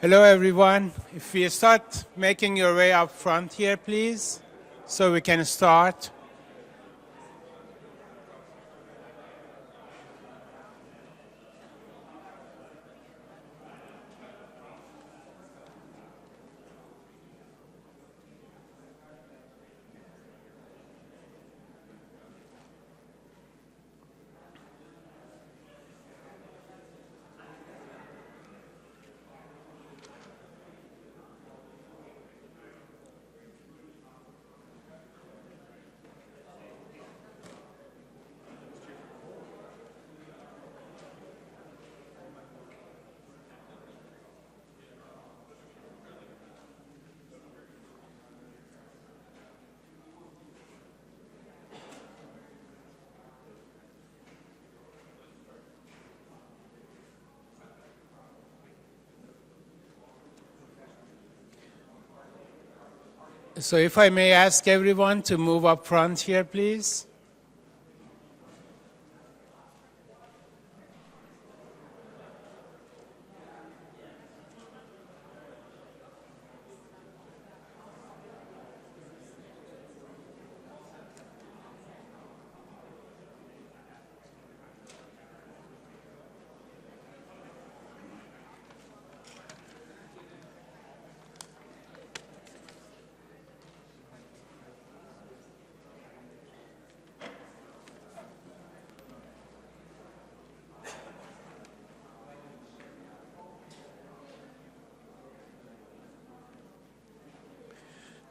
Hello, everyone. If you start making your way up front here, please, so we can start. So if I may ask everyone to move up front here, please.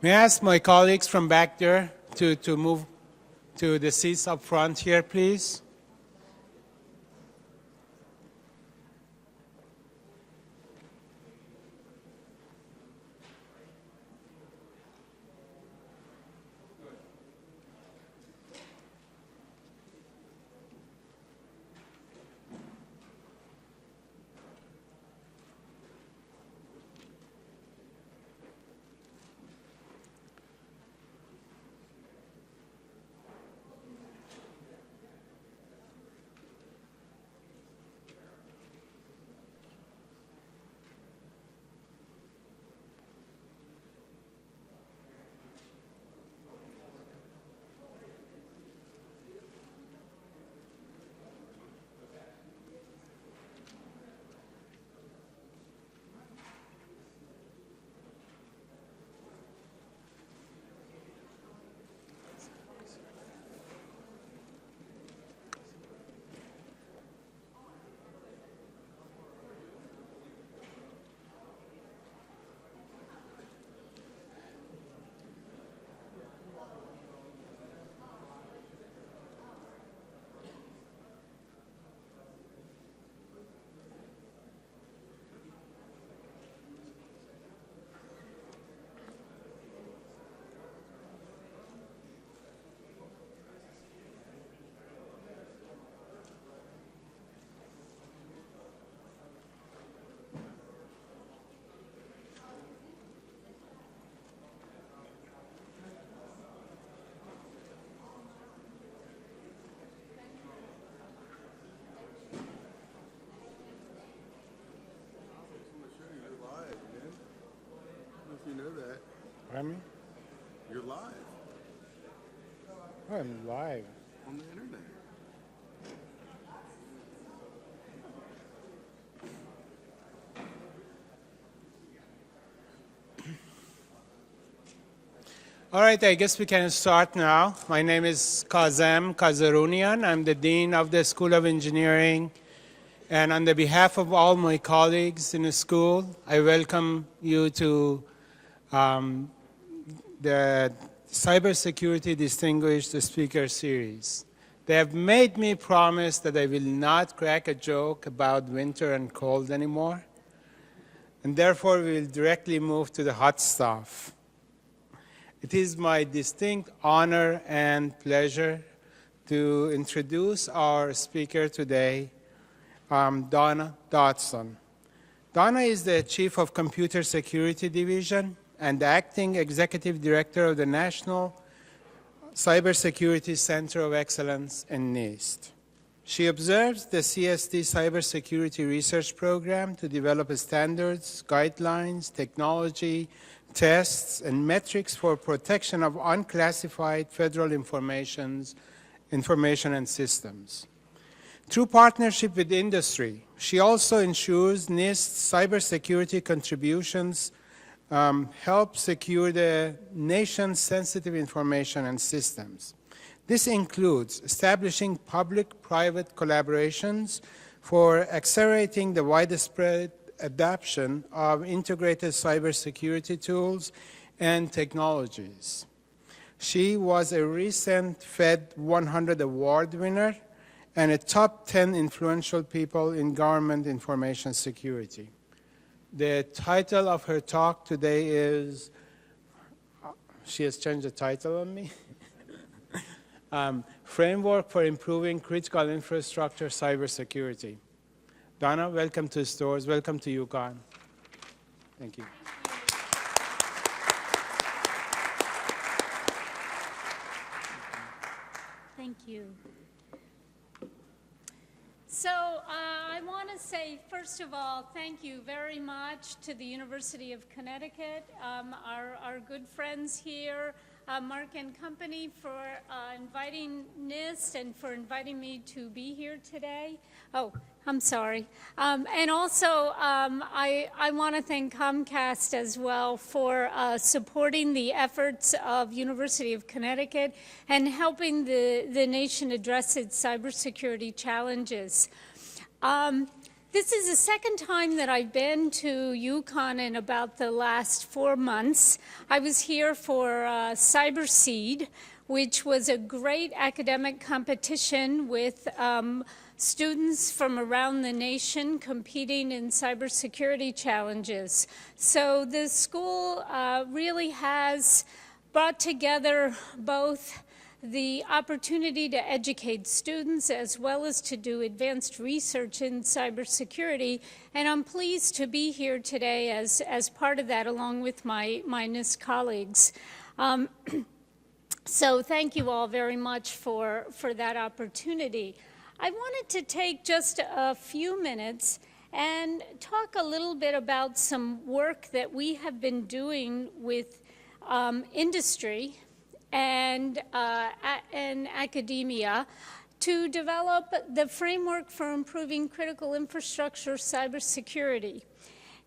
May I ask my colleagues from back there to move to the seats up front here, please? You know that. Remy? You're live Oh, I'm live. on the internet. All right, I guess we can start now. My name is Kazem Kazarunian. I'm the Dean of the School of Engineering. And on the behalf of all my colleagues in the school, I welcome you to the Cybersecurity Distinguished Speaker Series. They have made me promise that I will not crack a joke about winter and cold anymore. And therefore, we will directly move to the hot stuff. It is my distinct honor and pleasure to introduce our speaker today, Donna Dodson. Donna is the Chief of Computer Security Division and the Acting Executive Director of the National Cybersecurity Center of Excellence in NIST. She observes the CST Cybersecurity Research Program to develop standards, guidelines, technology, tests, and metrics for protection of unclassified federal information and systems. Through partnership with industry, she also ensures NIST cybersecurity contributions help secure the nation's sensitive information and systems. This includes establishing public-private collaborations for accelerating the widespread adoption of integrated cybersecurity tools and technologies. She was a recent Fed 100 award winner and a top 10 influential people in government information security. The title of her talk today is, she has changed the title on me, Framework for Improving Critical Infrastructure Cybersecurity. Donna, welcome to STORES. Welcome to UConn. Thank you. Thank you. So I want to say, first of all, thank you very much to the University of Connecticut, our good friends here, Mark and Company, for inviting NIST and for inviting me to be here today. Oh, I'm sorry. And also, I want to thank Comcast as well for supporting the efforts of University of Connecticut and helping the nation address its cybersecurity challenges. This is the second time that I've been to UConn in about the last 4 months. I was here for CyberSeed, which was a great academic competition with students from around the nation competing in cybersecurity challenges. So the school really has brought together both the opportunity to educate students as well as to do advanced research in cybersecurity. And I'm pleased to be here today as part of that along with my NIST colleagues. So thank you all very much for that opportunity. I wanted to take just a few minutes and talk a little bit about some work that we have been doing with industry and academia to develop the framework for improving critical infrastructure cybersecurity.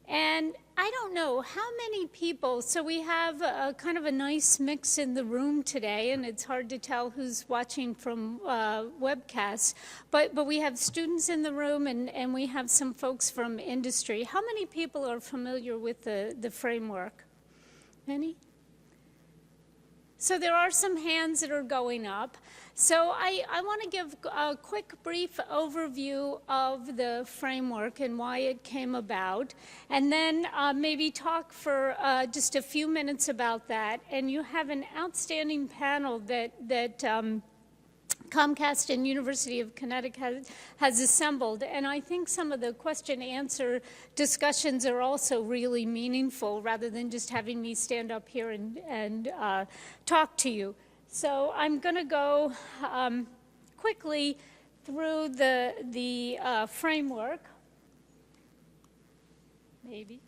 And I don't know how many people, so we have kind of a nice mix in the room today, and it's hard to tell who's watching from webcasts, but we have students in the room and we have some folks from industry. How many people are familiar with the framework? Any? So there are some hands that are going up. So I want to give a quick brief overview of the framework and why it came about, and then maybe talk for just a few minutes about that. And you have an outstanding panel that Comcast and University of Connecticut has assembled, and I think some of the question-answer discussions are also really meaningful rather than just having me stand up here and talk to you. So I'm going to go quickly through the framework. Maybe.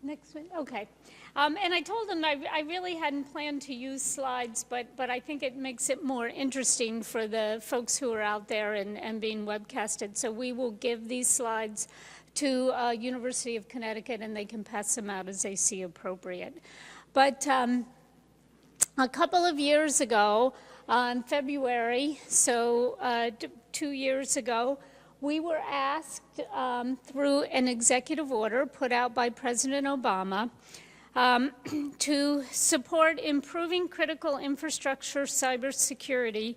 Next one, okay. And I told them I really hadn't planned to use slides, but I think it makes it more interesting for the folks who are out there and being webcasted. So we will give these slides to University of Connecticut, and they can pass them out as they see appropriate. But a couple of years ago, in February, so 2 years ago, we were asked through an executive order put out by President Obama to support improving critical infrastructure cybersecurity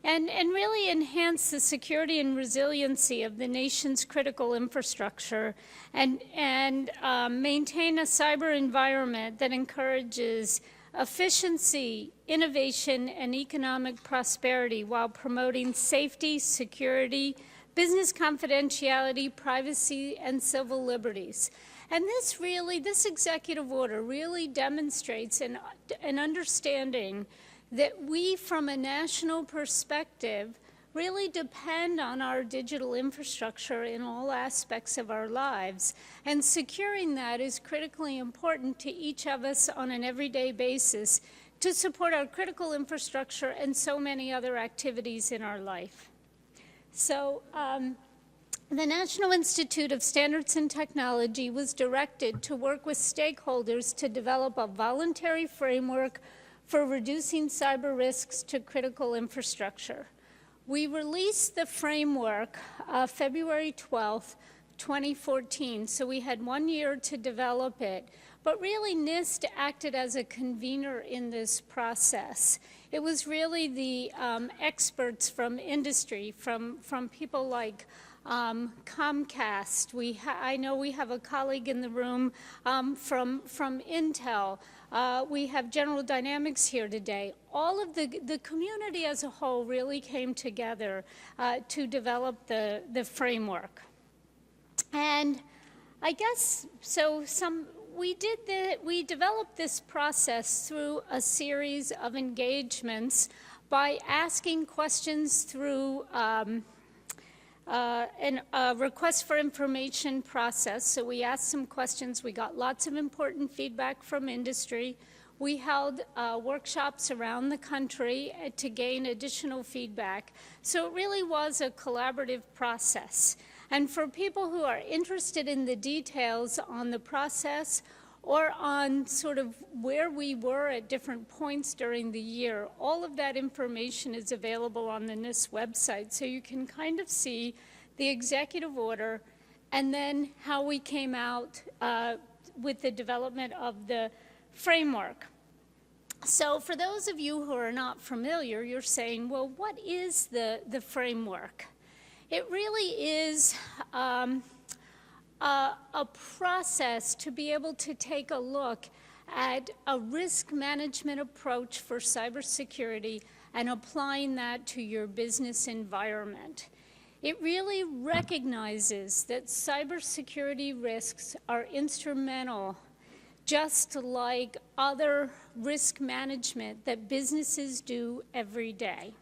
and really enhance the security and resiliency of the nation's critical infrastructure and maintain a cyber environment that encourages efficiency, innovation, and economic prosperity while promoting safety, security, business confidentiality, privacy, and civil liberties. And this executive order really demonstrates an understanding that we, from a national perspective, really depend on our digital infrastructure in all aspects of our lives. And securing that is critically important to each of us on an everyday basis to support our critical infrastructure and so many other activities in our life. So the National Institute of Standards and Technology was directed to work with stakeholders to develop a voluntary framework for reducing cyber risks to critical infrastructure. We released the framework February 12th, 2014, so we had 1 year to develop it. But really, NIST acted as a convener in this process. It was really the experts from industry, from people like Comcast. I know we have a colleague in the room from Intel. We have General Dynamics here today. All of the community as a whole really came together to develop the framework. And I guess, we developed this process through a series of engagements by asking questions through a request for information process. So we asked some questions. We got lots of important feedback from industry. We held workshops around the country to gain additional feedback. So it really was a collaborative process. And for people who are interested in the details on the process or on sort of where we were at different points during the year, all of that information is available on the NIST website. So you can kind of see the executive order and then how we came out with the development of the framework. So for those of you who are not familiar, you're saying, well, what is the framework? It really is a process to be able to take a look at a risk management approach for cybersecurity and applying that to your business environment. It really recognizes that cybersecurity risks are instrumental, just like other risk management that businesses do every day.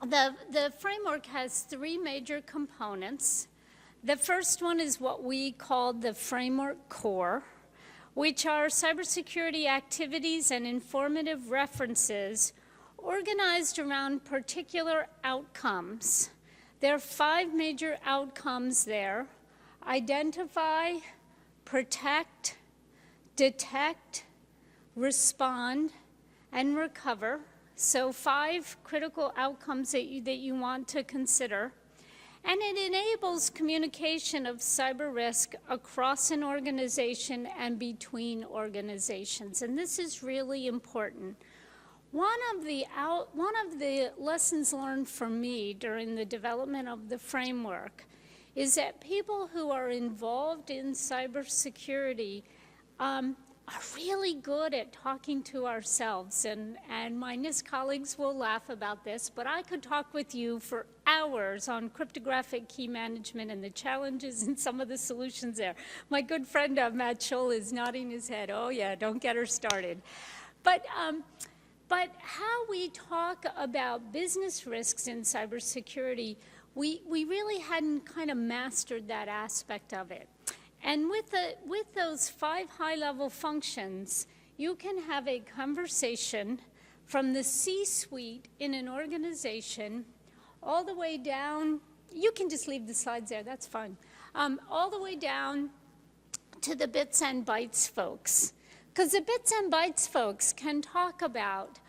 The framework has three major components. The first one is what we call the framework core, which are cybersecurity activities and informative references organized around particular outcomes. There are 5 major outcomes there: identify, protect, detect, respond, and recover. So 5 critical outcomes that you want to consider. And it enables communication of cyber risk across an organization and between organizations. And this is really important. One of the lessons learned for me during the development of the framework is that people who are involved in cybersecurity are really good at talking to ourselves. And my NIST colleagues will laugh about this, but I could talk with you for hours on cryptographic key management and the challenges and some of the solutions there. My good friend Matt Scholl is nodding his head. Oh yeah, don't get her started. But how we talk about business risks in cybersecurity, we really hadn't kind of mastered that aspect of it. And with those 5 high-level functions, you can have a conversation from the C-suite in an organization all the way down. You can just leave the slides there, that's fine. All the way down to the bits and bytes folks. Because the bits and bytes folks can talk about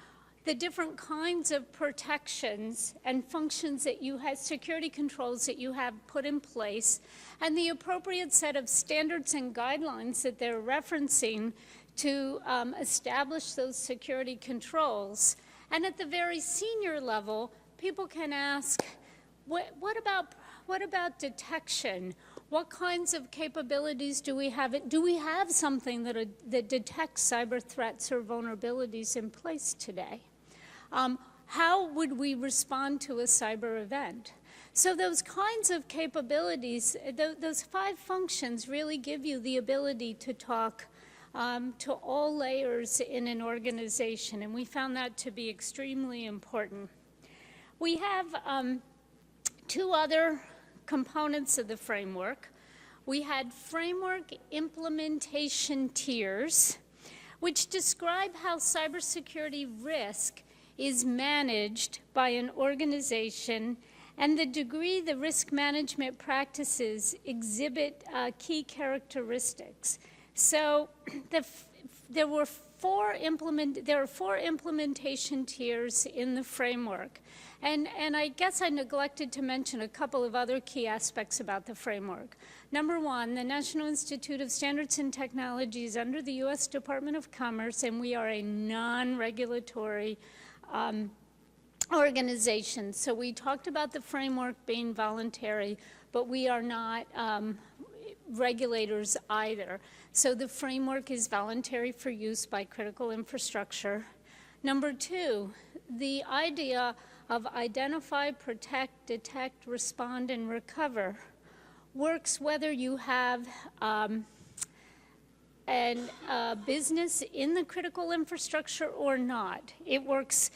the different kinds of protections and functions that you have, security controls that you have put in place, and the appropriate set of standards and guidelines that they're referencing to establish those security controls. And at the very senior level, people can ask, what about detection? What kinds of capabilities do we have? Do we have something that detects cyber threats or vulnerabilities in place today? How would we respond to a cyber event? So those kinds of capabilities, those 5 functions really give you the ability to talk to all layers in an organization, and we found that to be extremely important. We have two other components of the framework. We had framework implementation tiers, which describe how cybersecurity risk is managed by an organization and the degree the risk management practices exhibit key characteristics. So there are four implementation tiers in the framework. And I guess I neglected to mention a couple of other key aspects about the framework. Number one, the National Institute of Standards and Technology is under the U.S. Department of Commerce, and we are a non-regulatory organization. So we talked about the framework being voluntary, but we are not regulators either. So the framework is voluntary for use by critical infrastructure. Number two, the idea of identify, protect, detect, respond, and recover works whether you have a business in the critical infrastructure or not. It works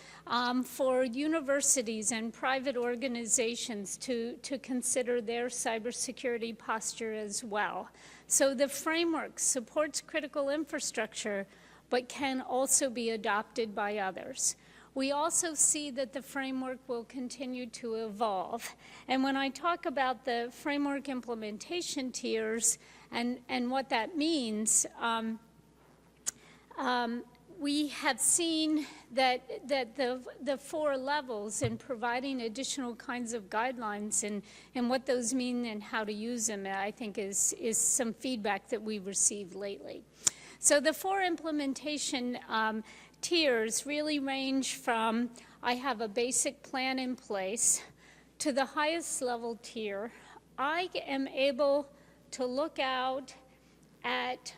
for universities and private organizations to consider their cybersecurity posture as well. So the framework supports critical infrastructure, but can also be adopted by others. We also see that the framework will continue to evolve. And when I talk about the framework implementation tiers and what that means, we have seen that the four levels in providing additional kinds of guidelines and what those mean and how to use them, I think is some feedback that we've received lately. So the four implementation tiers really range from I have a basic plan in place to the highest level tier. I am able to look out at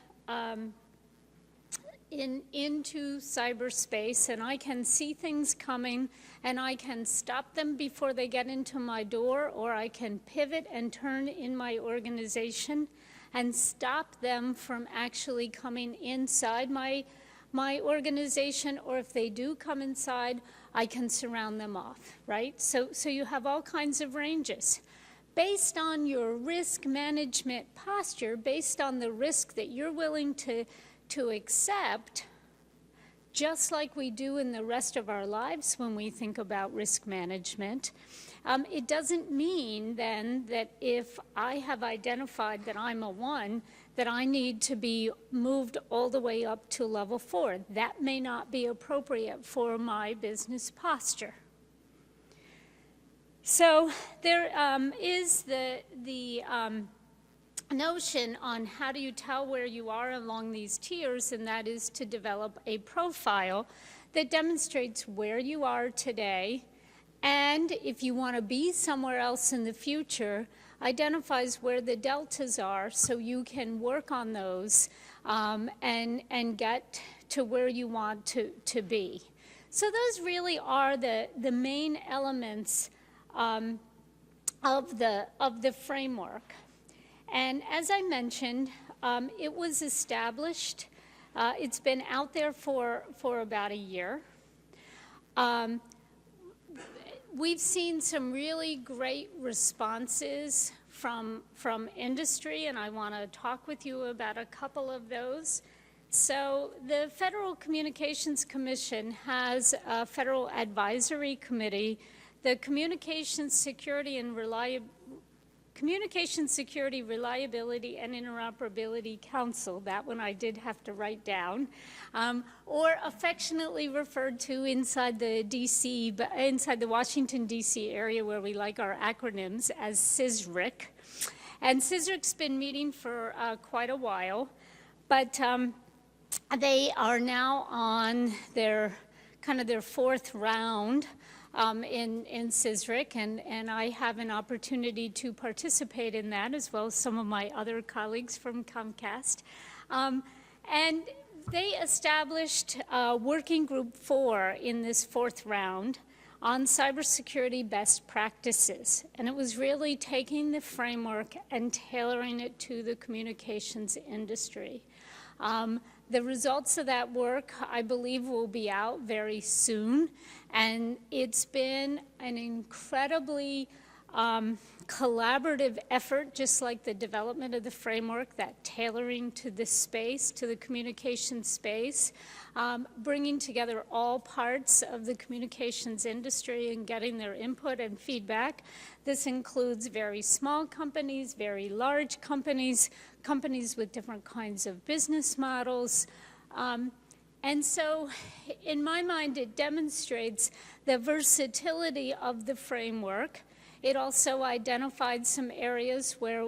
into cyberspace, and I can see things coming, and I can stop them before they get into my door, or I can pivot and turn in my organization and stop them from actually coming inside my organization, or if they do come inside, I can surround them off, right? So you have all kinds of ranges. Based on your risk management posture, based on the risk that you're willing to accept, just like we do in the rest of our lives when we think about risk management, it doesn't mean then that if I have identified that I'm a 1, that I need to be moved all the way up to level 4. That may not be appropriate for my business posture. So there is the notion on how do you tell where you are along these tiers, and that is to develop a profile that demonstrates where you are today, and if you want to be somewhere else in the future, identifies where the deltas are so you can work on those and get to where you want to be. So those really are the main elements of the framework. And as I mentioned, it was established. It's been out there for about a year. We've seen some really great responses from industry, and I want to talk with you about a couple of those. So the Federal Communications Commission has a Federal Advisory Committee, the Communications Security, Reliability, and Interoperability Council. That one I did have to write down, or affectionately referred to inside the Washington, D.C. area where we like our acronyms as CISRIC. And CISRIC's been meeting for quite a while, but they are now on their fourth round in CISRIC, and I have an opportunity to participate in that, as well as some of my other colleagues from Comcast. And they established Working Group 4 in this fourth round on cybersecurity best practices. And it was really taking the framework and tailoring it to the communications industry. The results of that work, I believe, will be out very soon. And it's been an incredibly collaborative effort, just like the development of the framework, that tailoring to this space, to the communication space, bringing together all parts of the communications industry and getting their input and feedback. This includes very small companies, very large companies, companies with different kinds of business models. And so, in my mind, it demonstrates the versatility of the framework. It also identified some areas where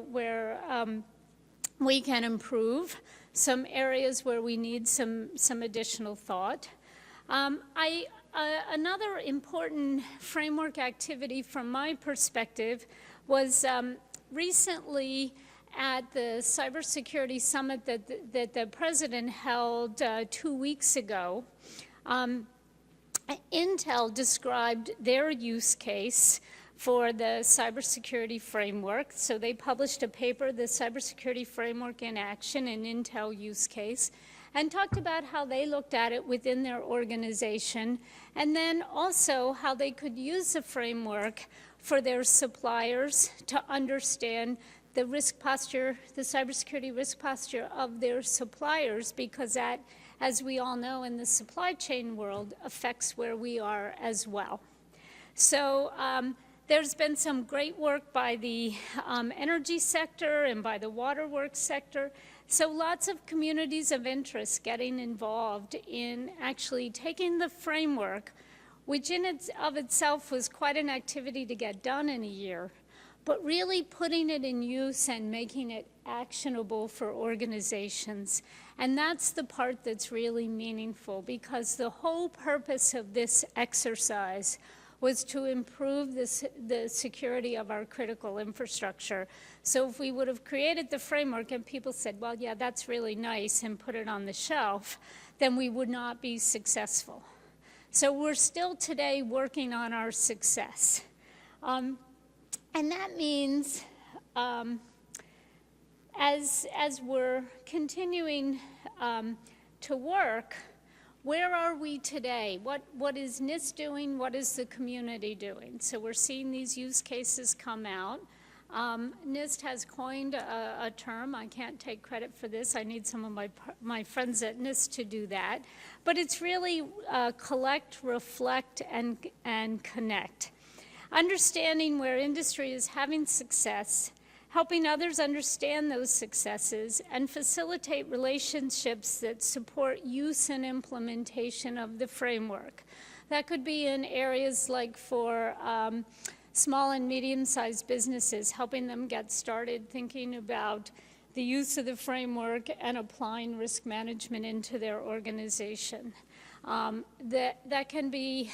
we can improve, some areas where we need some additional thought. Another important framework activity from my perspective was recently at the Cybersecurity Summit that the President held 2 weeks ago. Intel described their use case for the cybersecurity framework. So they published a paper, the Cybersecurity Framework in Action, an Intel use case, and talked about how they looked at it within their organization, and then also how they could use the framework for their suppliers to understand the risk posture, the cybersecurity risk posture of their suppliers, because that, as we all know in the supply chain world, affects where we are as well. So there's been some great work by the energy sector and by the waterworks sector. So lots of communities of interest getting involved in actually taking the framework, which in of itself was quite an activity to get done in a year, but really putting it in use and making it actionable for organizations. And that's the part that's really meaningful, because the whole purpose of this exercise was to improve the security of our critical infrastructure. So if we would have created the framework and people said, well, yeah, that's really nice, and put it on the shelf, then we would not be successful. So we're still today working on our success. And that means as we're continuing to work, where are we today? What is NIST doing? What is the community doing? So we're seeing these use cases come out. NIST has coined a term. I can't take credit for this. I need some of my friends at NIST to do that. But it's really collect, reflect, and connect. Understanding where industry is having success, helping others understand those successes, and facilitate relationships that support use and implementation of the framework. That could be in areas like for small and medium-sized businesses, helping them get started thinking about the use of the framework and applying risk management into their organization. That can be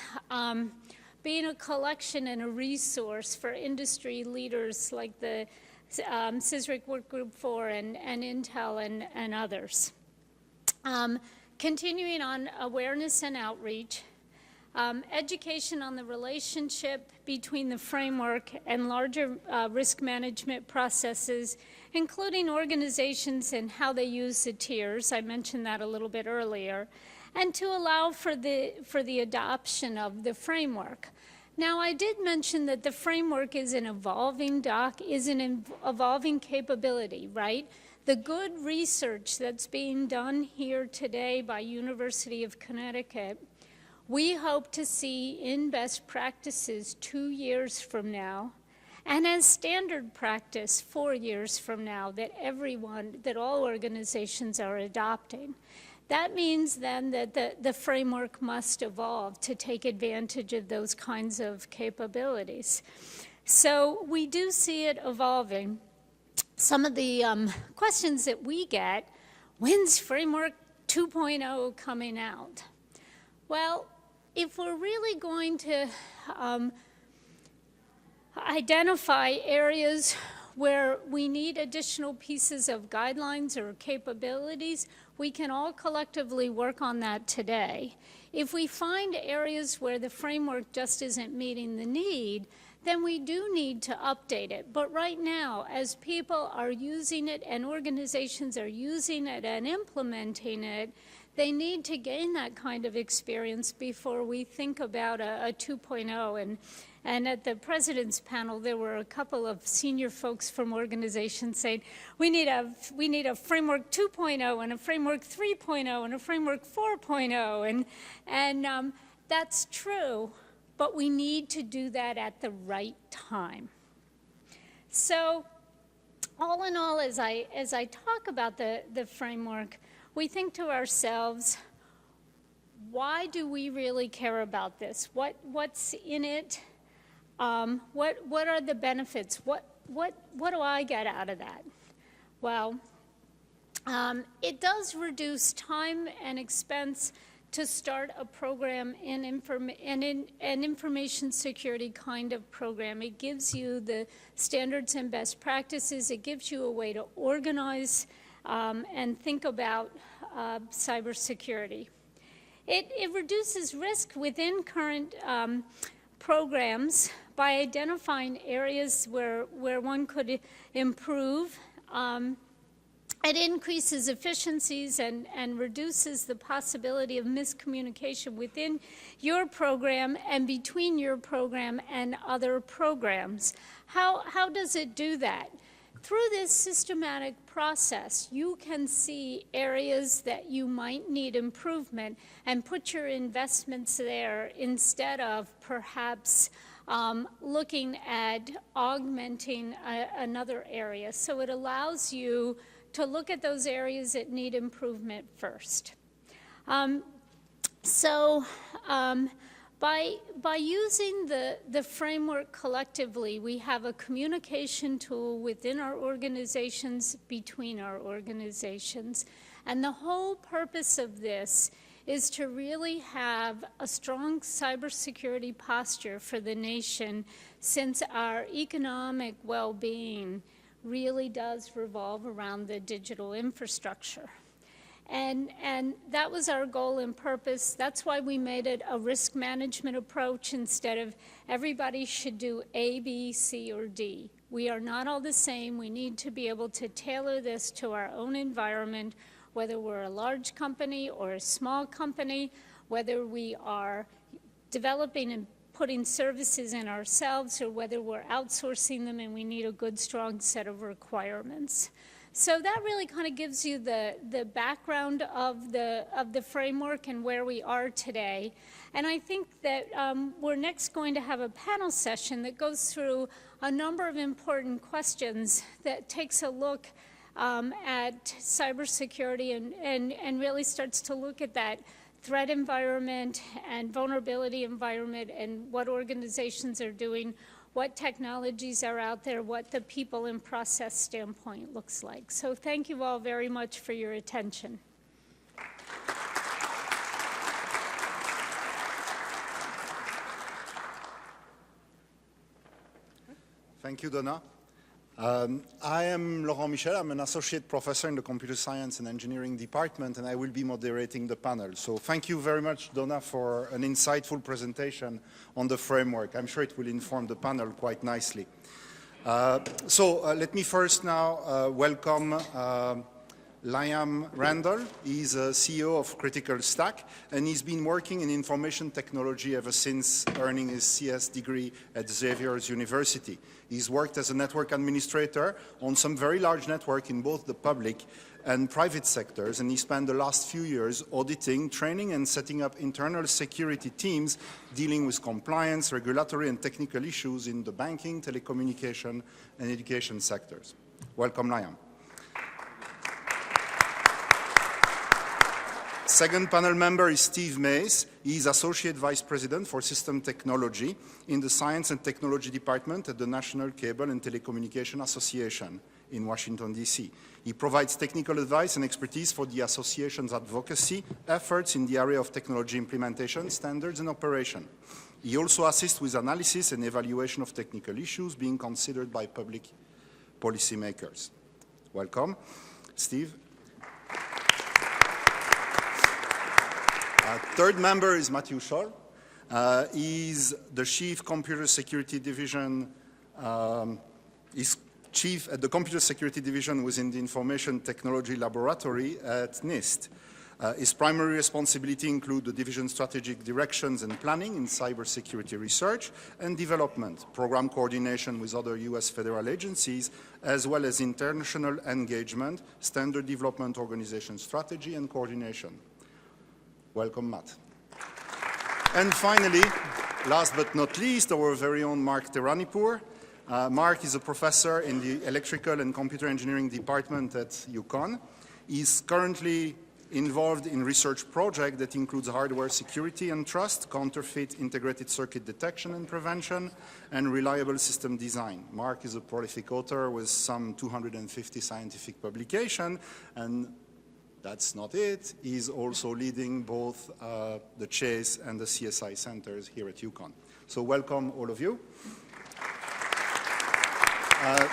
being a collection and a resource for industry leaders like the CISRIC Work Group 4 and Intel and others. Continuing on awareness and outreach, education on the relationship between the framework and larger risk management processes, including organizations and how they use the tiers. I mentioned that a little bit earlier, and to allow for the adoption of the framework. Now, I did mention that the framework is an evolving evolving capability, right? The good research that's being done here today by University of Connecticut, we hope to see in best practices 2 years from now, and as standard practice 4 years from now, that all organizations are adopting. That means then that the framework must evolve to take advantage of those kinds of capabilities. So we do see it evolving. Some of the questions that we get, when's Framework 2.0 coming out? Well, if we're really going to identify areas where we need additional pieces of guidelines or capabilities, we can all collectively work on that today. If we find areas where the framework just isn't meeting the need, then we do need to update it. But right now, as people are using it and organizations are using it and implementing it, they need to gain that kind of experience before we think about a 2.0. And at the president's panel, there were a couple of senior folks from organizations saying, we need a framework 2.0 and a framework 3.0 and a framework 4.0. And that's true, but we need to do that at the right time. So all in all, as I talk about the framework, we think to ourselves, why do we really care about this? What's in it? What are the benefits? What do I get out of that? Well, it does reduce time and expense to start a program in an information security kind of program. It gives you the standards and best practices. It gives you a way to organize and think about cybersecurity. It reduces risk within current programs by identifying areas where one could improve. It increases efficiencies and reduces the possibility of miscommunication within your program and between your program and other programs. How does it do that? Through this systematic process, you can see areas that you might need improvement and put your investments there instead of perhaps looking at augmenting another area. So it allows you to look at those areas that need improvement first. By using the framework collectively, we have a communication tool within our organizations, between our organizations. And the whole purpose of this is to really have a strong cybersecurity posture for the nation, since our economic well-being really does revolve around the digital infrastructure. And that was our goal and purpose. That's why we made it a risk management approach instead of everybody should do A, B, C, or D. We are not all the same. We need to be able to tailor this to our own environment, whether we're a large company or a small company, whether we are developing and putting services in ourselves or whether we're outsourcing them and we need a good, strong set of requirements. So that really kind of gives you the background of the framework and where we are today. And I think that we're next going to have a panel session that goes through a number of important questions that takes a look at cybersecurity and really starts to look at that threat environment and vulnerability environment and what organizations are doing, what technologies are out there, what the people and process standpoint looks like. So thank you all very much for your attention. Thank you, Donna. I am Laurent Michel. I'm an associate professor in the Computer Science and Engineering department, and I will be moderating the panel. So thank you very much, Donna, for an insightful presentation on the framework. I'm sure it will inform the panel quite nicely. Let me first now welcome Liam Randall. He's a CEO of Critical Stack, and he's been working in information technology ever since earning his CS degree at Xavier's University. He's worked as a network administrator on some very large network in both the public and private sectors, and he spent the last few years auditing, training, and setting up internal security teams dealing with compliance, regulatory, and technical issues in the banking, telecommunication, and education sectors. Welcome, Liam. Second panel member is Steve Mace. He's Associate Vice President for System Technology in the Science and Technology Department at the National Cable and Telecommunication Association in Washington, D.C. He provides technical advice and expertise for the association's advocacy efforts in the area of technology implementation, standards, and operation. He also assists with analysis and evaluation of technical issues being considered by public policymakers. Welcome, Steve. Third member is Matthew Scholl. He's the Chief Computer Security Division, he's Chief at the Computer Security Division within the Information Technology Laboratory at NIST. His primary responsibility include the division strategic directions and planning in cybersecurity research and development, program coordination with other US federal agencies, as well as international engagement, standard development organization strategy and coordination. Welcome, Matt. And finally, last but not least, our very own Mark Teranipur. Mark is a professor in the Electrical and Computer Engineering Department at UConn. He's currently involved in research project that includes hardware security and trust, counterfeit integrated circuit detection and prevention, and reliable system design. Mark is a prolific author with some 250 scientific publications, and that's not it. He's also leading both the Chase and the CSI centers here at UConn. So welcome, all of you.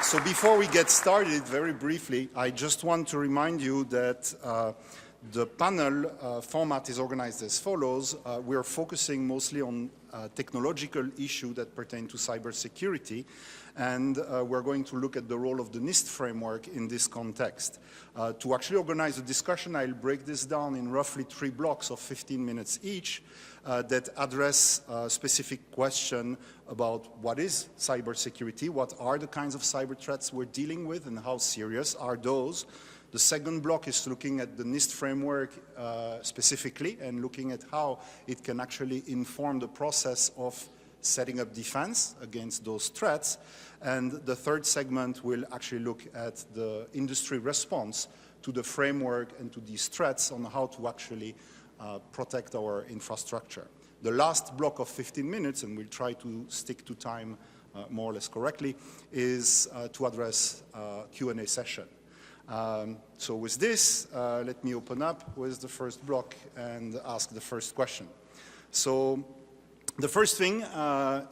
So before we get started, very briefly, I just want to remind you that the panel format is organized as follows. We are focusing mostly on technological issues that pertain to cybersecurity, and we're going to look at the role of the NIST framework in this context. To actually organize the discussion, I'll break this down in roughly 3 blocks of 15 minutes each that address specific questions about what is cybersecurity, what are the kinds of cyber threats we're dealing with, and how serious are those. The second block is looking at the NIST framework specifically and looking at how it can actually inform the process of setting up defense against those threats. And the third segment will actually look at the industry response to the framework and to these threats on how to actually protect our infrastructure. The last block of 15 minutes, and we'll try to stick to time more or less correctly, is to address Q&A session. So with this, let me open up with the first block and ask the first question. So the first thing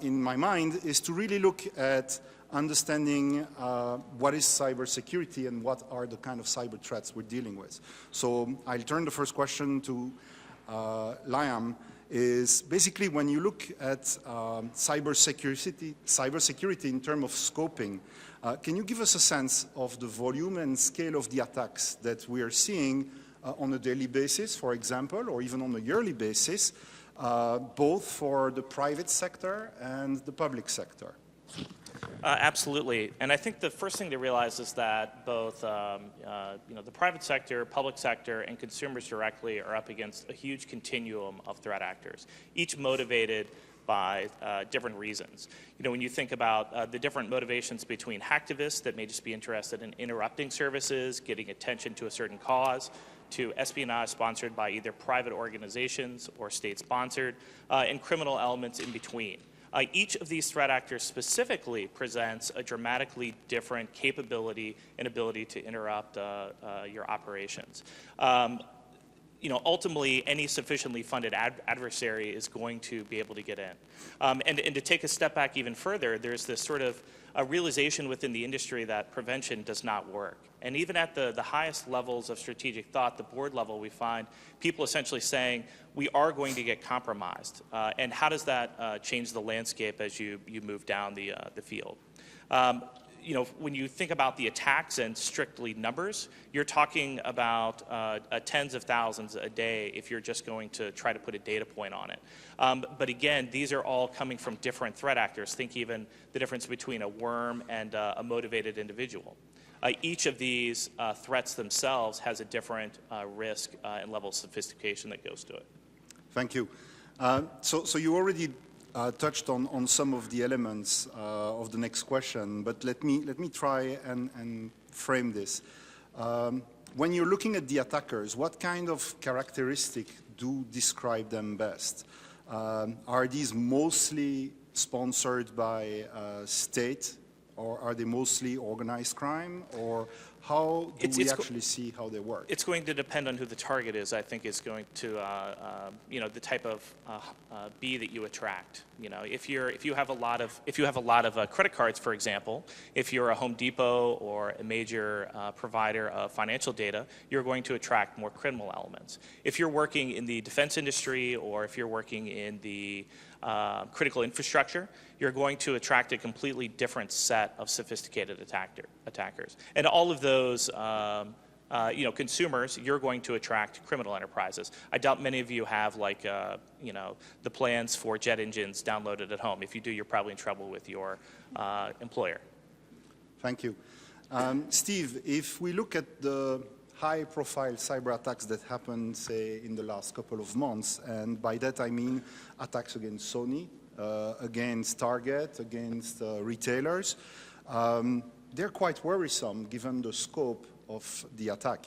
in my mind is to really look at understanding what is cybersecurity and what are the kind of cyber threats we're dealing with. So I'll turn the first question to Liam. Is basically when you look at cybersecurity in terms of scoping, can you give us a sense of the volume and scale of the attacks that we are seeing on a daily basis, for example, or even on a yearly basis, both for the private sector and the public sector? Absolutely, and I think the first thing to realize is that both the private sector, public sector, and consumers directly are up against a huge continuum of threat actors, each motivated by different reasons. You know, when you think about the different motivations between hacktivists that may just be interested in interrupting services, getting attention to a certain cause, to espionage sponsored by either private organizations or state-sponsored, and criminal elements in between. Each of these threat actors specifically presents a dramatically different capability and ability to interrupt your operations. Ultimately, any sufficiently funded adversary is going to be able to get in. And to take a step back even further, there's this sort of a realization within the industry that prevention does not work. And even at the highest levels of strategic thought, the board level, we find people essentially saying, we are going to get compromised. And how does that change the landscape as you move down the field? When you think about the attacks and strictly numbers, you're talking about tens of thousands a day if you're just going to try to put a data point on it. But again, these are all coming from different threat actors. Think even the difference between a worm and a motivated individual. Each of these threats themselves has a different risk and level of sophistication that goes to it. Thank you. So you already touched on some of the elements of the next question, but let me try and frame this. When you're looking at the attackers, what kind of characteristic do describe them best? Are these mostly sponsored by state, or are they mostly organized crime, or how do we actually see how they work? It's going to depend on who the target is. I think is going to, the type of B that you attract. If you have a lot of credit cards, for example, if you're a Home Depot or a major provider of financial data, you're going to attract more criminal elements. If you're working in the defense industry, or if you're working in the critical infrastructure, you're going to attract a completely different set of sophisticated attackers. And all of those consumers, you're going to attract criminal enterprises. I doubt many of you have the plans for jet engines downloaded at home. If you do, you're probably in trouble with your employer. Thank you. Steve, if we look at the high-profile cyber attacks that happened, say, in the last couple of months, and by that I mean attacks against Sony, against Target, against retailers, they're quite worrisome given the scope of the attack.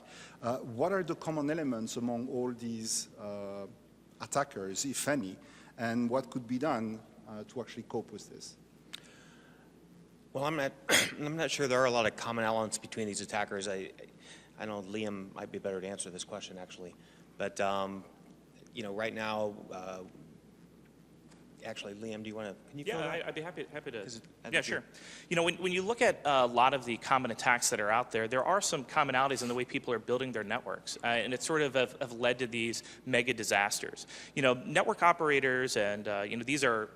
What are the common elements among all these attackers, if any, and what could be done to actually cope with this? Well, I'm not sure there are a lot of common elements between these attackers. I know Liam might be better to answer this question, actually. But, right now, actually, Liam, do you want to, can you fill that? I'd be happy to. Yeah, sure. When you look at a lot of the common attacks that are out there, there are some commonalities in the way people are building their networks. And it sort of have led to these mega disasters. Network operators and, these are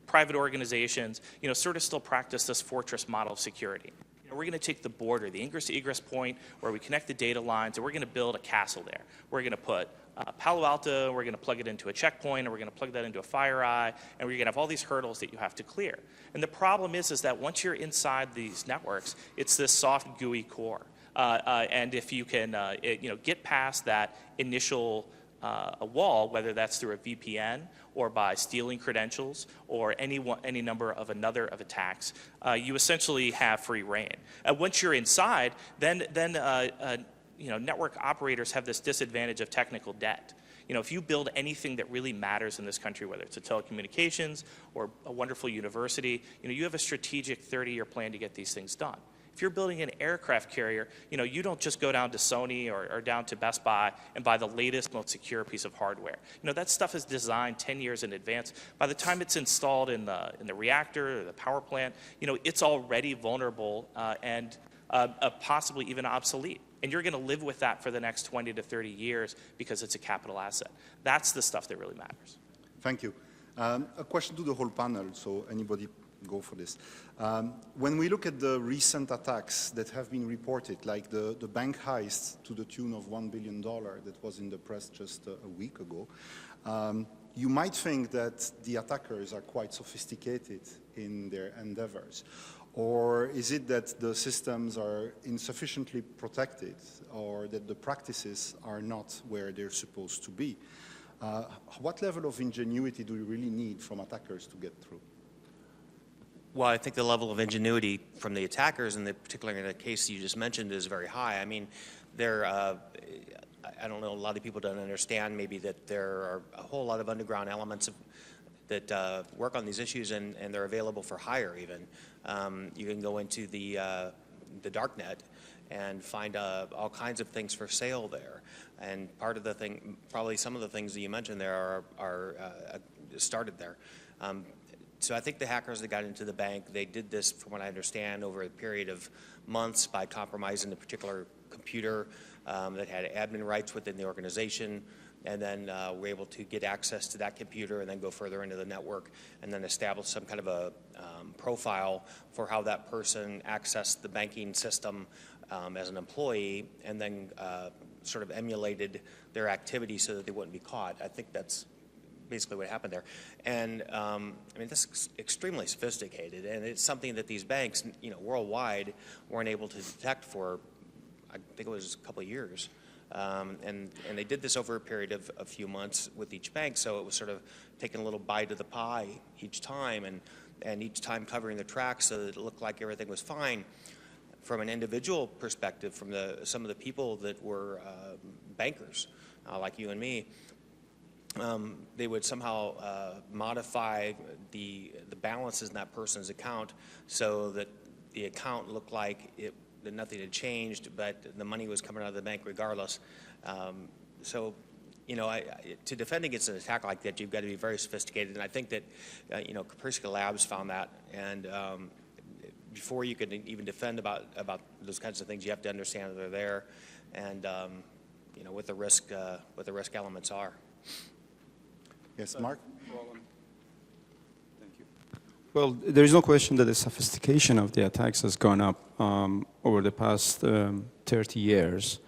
private organizations, sort of still practice this fortress model of security. We're going to take the border, the ingress to egress point, where we connect the data lines, and we're going to build a castle there. We're going to put Palo Alto, we're going to plug it into a checkpoint, and we're going to plug that into a FireEye, and we're going to have all these hurdles that you have to clear. And the problem is that once you're inside these networks, it's this soft, gooey core. And if you can, get past that initial a wall, whether that's through a VPN or by stealing credentials or any number of attacks, you essentially have free reign. Once you're inside, then network operators have this disadvantage of technical debt. If you build anything that really matters in this country, whether it's a telecommunications or a wonderful university, you have a strategic 30-year plan to get these things done. If you're building an aircraft carrier, you don't just go down to Sony or down to Best Buy and buy the latest, most secure piece of hardware. That stuff is designed 10 years in advance. By the time it's installed in the reactor or the power plant, it's already vulnerable and possibly even obsolete. And you're going to live with that for the next 20 to 30 years because it's a capital asset. That's the stuff that really matters. Thank you. A question to the whole panel, so anybody go for this. When we look at the recent attacks that have been reported, like the bank heist to the tune of $1 billion that was in the press just a week ago, you might think that the attackers are quite sophisticated in their endeavors. Or is it that the systems are insufficiently protected or that the practices are not where they're supposed to be? What level of ingenuity do you really need from attackers to get through? Well, I think the level of ingenuity from the attackers, and particularly in the case you just mentioned, is very high. I mean, I don't know, a lot of people don't understand maybe that there are a whole lot of underground elements that work on these issues, and they're available for hire even. You can go into the darknet and find all kinds of things for sale there. And part of the thing, probably some of the things that you mentioned there are started there. So I think the hackers that got into the bank, they did this, from what I understand, over a period of months by compromising the particular computer that had admin rights within the organization, and then were able to get access to that computer and then go further into the network and then establish some kind of a profile for how that person accessed the banking system as an employee, and then sort of emulated their activity so that they wouldn't be caught. I think that's basically what happened there. And I mean, this is extremely sophisticated, and it's something that these banks, worldwide, weren't able to detect for, I think it was a couple of years. And they did this over a period of a few months with each bank, so it was sort of taking a little bite of the pie each time, and each time covering the tracks so that it looked like everything was fine. From an individual perspective, from some of the people that were bankers, like you and me, they would somehow modify the balances in that person's account so that the account looked like that nothing had changed, but the money was coming out of the bank regardless. So, to defend against an attack like that, you've got to be very sophisticated. And I think that, Kaspersky Labs found that. And before you can even defend about those kinds of things, you have to understand that they're there, and what the risk elements are. Yes, Mark? Well, there is no question that the sophistication of the attacks has gone up over the past 30 years.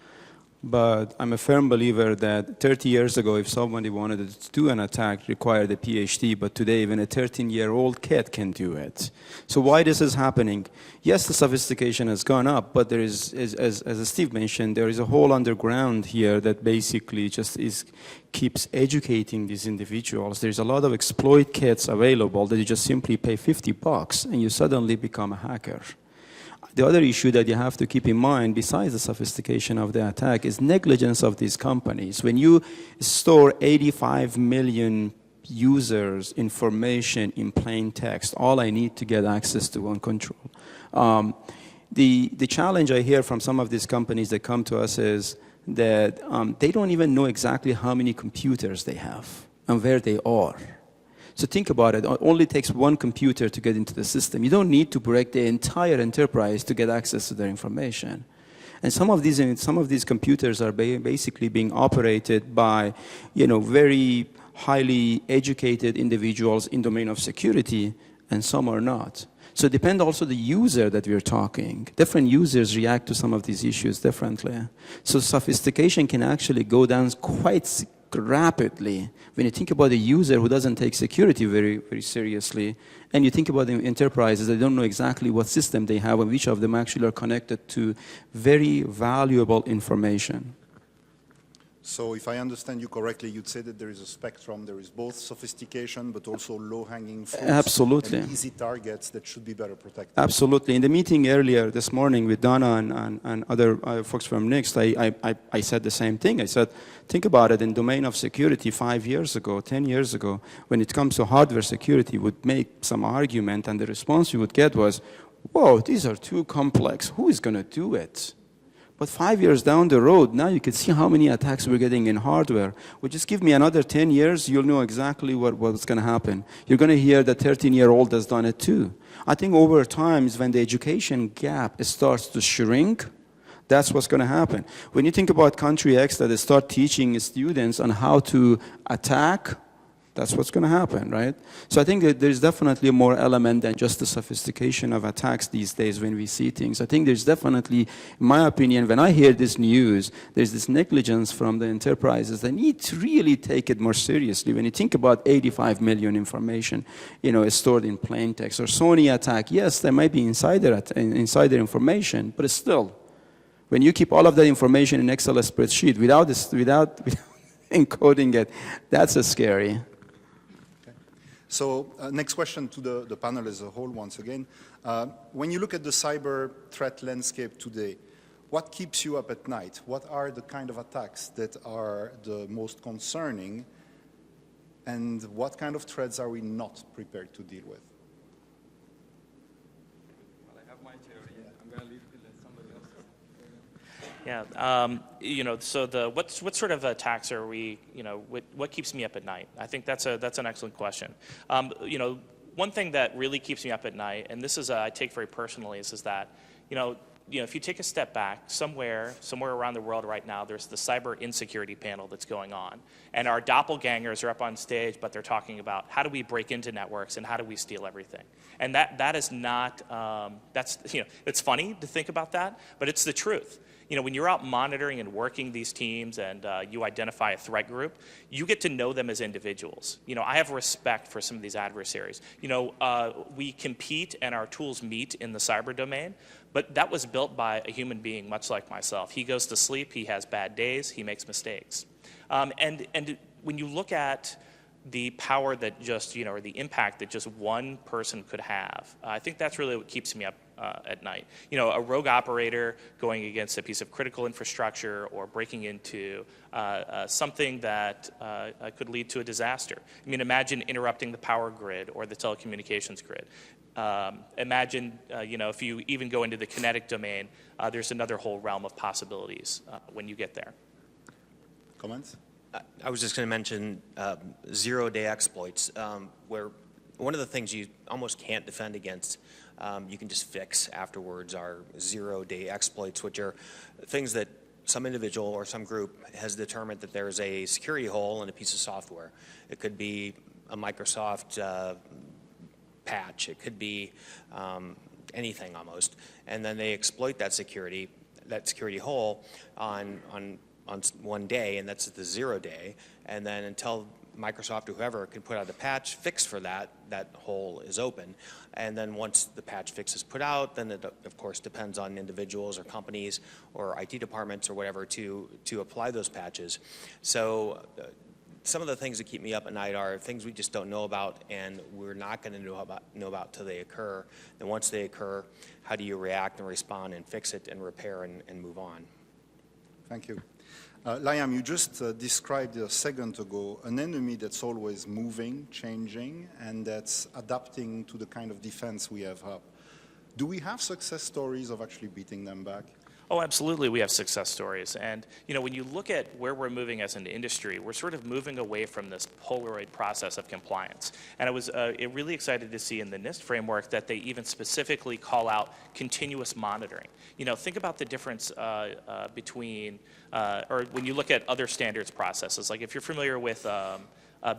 But I'm a firm believer that 30 years ago, if somebody wanted to do an attack, required a PhD, but today even a 13-year-old kid can do it. So why this is happening? Yes, the sophistication has gone up, but there is, as Steve mentioned, there is a whole underground here that basically just keeps educating these individuals. There's a lot of exploit kits available that you just simply pay $50 and you suddenly become a hacker. The other issue that you have to keep in mind, besides the sophistication of the attack, is negligence of these companies. When you store 85 million users' information in plain text, all I need to get access to and control. The challenge I hear from some of these companies that come to us is that they don't even know exactly how many computers they have and where they are. So think about it. It only takes one computer to get into the system. You don't need to break the entire enterprise to get access to their information. And some of these computers are basically being operated by, very highly educated individuals in domain of security, and some are not. So it depends also the user that we're talking. Different users react to some of these issues differently. So sophistication can actually go down quite rapidly when you think about a user who doesn't take security very, very seriously, and you think about the enterprises that don't know exactly what system they have and which of them actually are connected to very valuable information. So if I understand you correctly, you'd say that there is a spectrum. There is both sophistication, but also low-hanging fruits. Absolutely. And easy targets that should be better protected. Absolutely. In the meeting earlier this morning with Donna and other folks from NIST, I said the same thing. I said, think about it, in domain of security 5 years ago, 10 years ago, when it comes to hardware security, would make some argument, and the response you would get was, whoa, these are too complex. Who is going to do it? But 5 years down the road, now you can see how many attacks we're getting in hardware. Well, just give me another 10 years, you'll know exactly what's going to happen. You're going to hear that 13-year-old has done it too. I think over time, when the education gap starts to shrink, that's what's going to happen. When you think about country X that they start teaching students on how to attack, that's what's going to happen, right? So I think that there's definitely more element than just the sophistication of attacks these days when we see things. I think there's definitely, in my opinion, when I hear this news, there's this negligence from the enterprises. They need to really take it more seriously. When you think about 85 million information, stored in plain text, or Sony attack, yes, there might be insider information, but still, when you keep all of that information in Excel spreadsheet without encoding it, that's scary. So next question to the panel as a whole once again. When you look at the cyber threat landscape today, what keeps you up at night? What are the kind of attacks that are the most concerning? And what kind of threats are we not prepared to deal with? Well, I have my theory. I'm going to leave it to let somebody else. Yeah, so what sort of attacks are we, what keeps me up at night? I think that's an excellent question. One thing that really keeps me up at night, and this is I take very personally, is that, if you take a step back, somewhere around the world right now, there's the cyber insecurity panel that's going on, and our doppelgangers are up on stage, but they're talking about how do we break into networks and how do we steal everything, and that is not it's funny to think about that, but it's the truth. When you're out monitoring and working these teams and you identify a threat group, you get to know them as individuals. I have respect for some of these adversaries. We compete and our tools meet in the cyber domain, but that was built by a human being much like myself. He goes to sleep, he has bad days, he makes mistakes. And when you look at the power that just, or the impact that just one person could have, I think that's really what keeps me up at night. A rogue operator going against a piece of critical infrastructure or breaking into something that could lead to a disaster. I mean, imagine interrupting the power grid or the telecommunications grid. Imagine, if you even go into the kinetic domain, there's another whole realm of possibilities when you get there. Comments? I was just going to mention zero-day exploits, where one of the things you almost can't defend against, you can just fix afterwards, are zero-day exploits, which are things that some individual or some group has determined that there's a security hole in a piece of software. It could be a Microsoft patch. It could be anything almost. And then they exploit that security hole on one day, and that's the 0 day. And then until Microsoft or whoever can put out a patch fix for that, that hole is open. And then once the patch fix is put out, then it of course depends on individuals or companies or IT departments or whatever to apply those patches. So some of the things that keep me up at night are things we just don't know about, and we're not going to know about till they occur. And once they occur, how do you react and respond and fix it and repair and move on? Thank you. Liam, you just described a second ago an enemy that's always moving, changing, and that's adapting to the kind of defense we have up. Do we have success stories of actually beating them back? Oh, absolutely, we have success stories. And when you look at where we're moving as an industry, we're sort of moving away from this Polaroid process of compliance. And I was really excited to see in the NIST framework that they even specifically call out continuous monitoring. Think about the difference between, or when you look at other standards processes, like if you're familiar with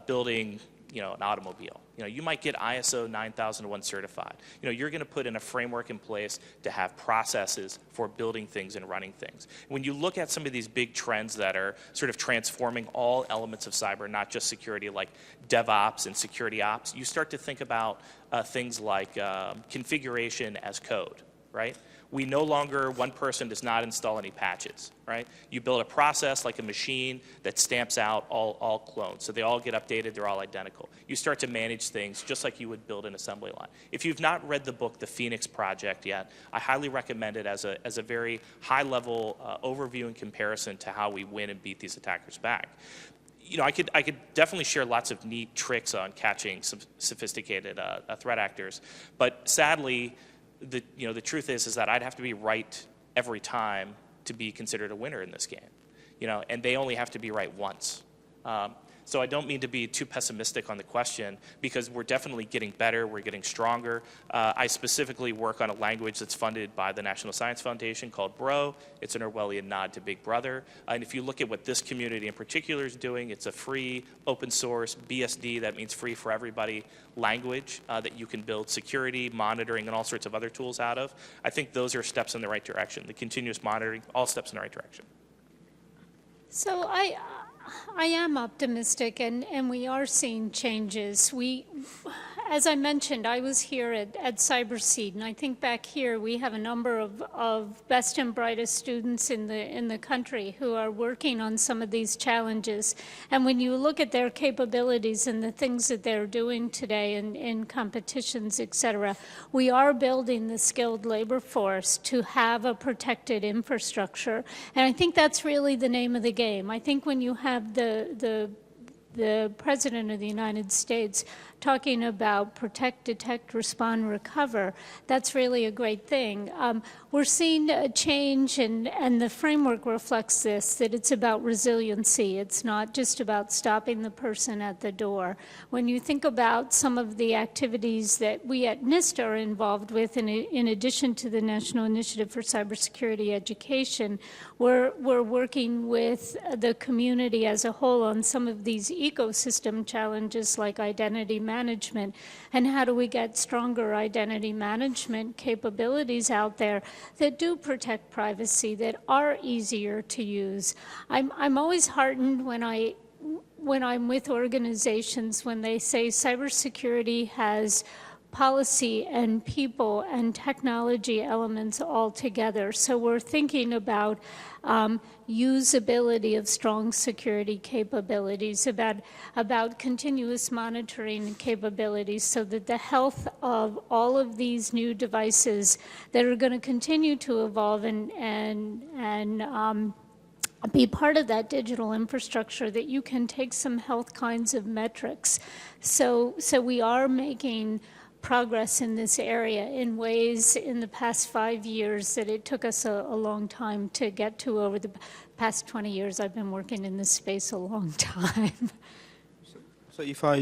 building an automobile. You might get ISO 9001 certified. You're going to put in a framework in place to have processes for building things and running things. When you look at some of these big trends that are sort of transforming all elements of cyber, not just security, like DevOps and security ops, you start to think about things like configuration as code, right? We no longer, one person does not install any patches, right? You build a process like a machine that stamps out all clones. So they all get updated, they're all identical. You start to manage things just like you would build an assembly line. If you've not read the book, The Phoenix Project, yet, I highly recommend it as a very high-level overview and comparison to how we win and beat these attackers back. I could definitely share lots of neat tricks on catching some sophisticated threat actors, but sadly, the truth is that I'd have to be right every time to be considered a winner in this game, and they only have to be right once. So I don't mean to be too pessimistic on the question, because we're definitely getting better, we're getting stronger. I specifically work on a language that's funded by the National Science Foundation called BRO. It's an Orwellian nod to Big Brother. And if you look at what this community in particular is doing, it's a free, open source, BSD, that means free for everybody, language that you can build security, monitoring, and all sorts of other tools out of. I think those are steps in the right direction. The continuous monitoring, all steps in the right direction. So I am optimistic, and we are seeing changes. As I mentioned, I was here at CyberSeed, and I think back here we have a number of best and brightest students in the country who are working on some of these challenges. And when you look at their capabilities and the things that they're doing today in competitions, et cetera, we are building the skilled labor force to have a protected infrastructure. And I think that's really the name of the game. I think when you have the President of the United States talking about protect, detect, respond, recover, that's really a great thing. We're seeing a change, and the framework reflects this, that it's about resiliency. It's not just about stopping the person at the door. When you think about some of the activities that we at NIST are involved with, in addition to the National Initiative for Cybersecurity Education, we're working with the community as a whole on some of these ecosystem challenges like identity management, and how do we get stronger identity management capabilities out there that do protect privacy, that are easier to use. I'm always heartened when I'm with organizations when they say cybersecurity has policy and people and technology elements all together. So we're thinking about usability of strong security capabilities, about continuous monitoring capabilities, so that the health of all of these new devices that are going to continue to evolve and be part of that digital infrastructure, that you can take some health kinds of metrics. So we are making progress in this area in ways in the past 5 years that it took us a long time to get to. Over the past 20 years, I've been working in this space a long time. So if I,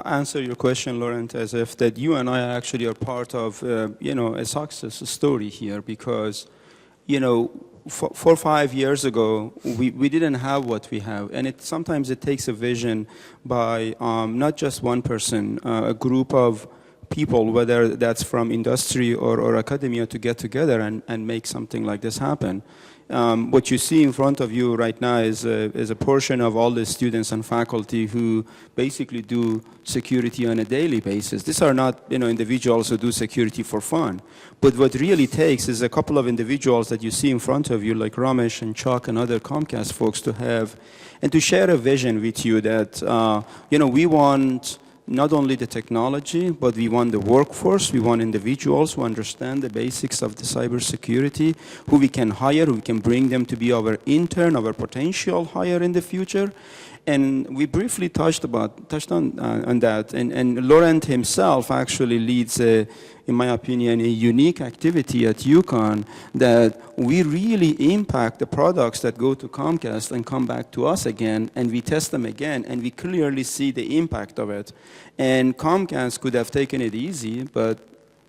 answer your question, Laurent, as if that you and I actually are part of, a success story here, because, 4 or 5 years ago, we didn't have what we have. And sometimes it takes a vision by not just one person, a group of people, whether that's from industry or academia, to get together and make something like this happen. What you see in front of you right now is a portion of all the students and faculty who basically do security on a daily basis. These are not individuals who do security for fun. But what really takes is a couple of individuals that you see in front of you, like Ramesh and Chuck and other Comcast folks, to have and to share a vision with you that we want not only the technology, but we want the workforce. We want individuals who understand the basics of the cybersecurity, who we can hire, who we can bring them to be our intern, our potential hire in the future. And we briefly touched on that. And Laurent himself actually leads, in my opinion, a unique activity at UConn that we really impact the products that go to Comcast and come back to us again, and we test them again, and we clearly see the impact of it. And Comcast could have taken it easy, but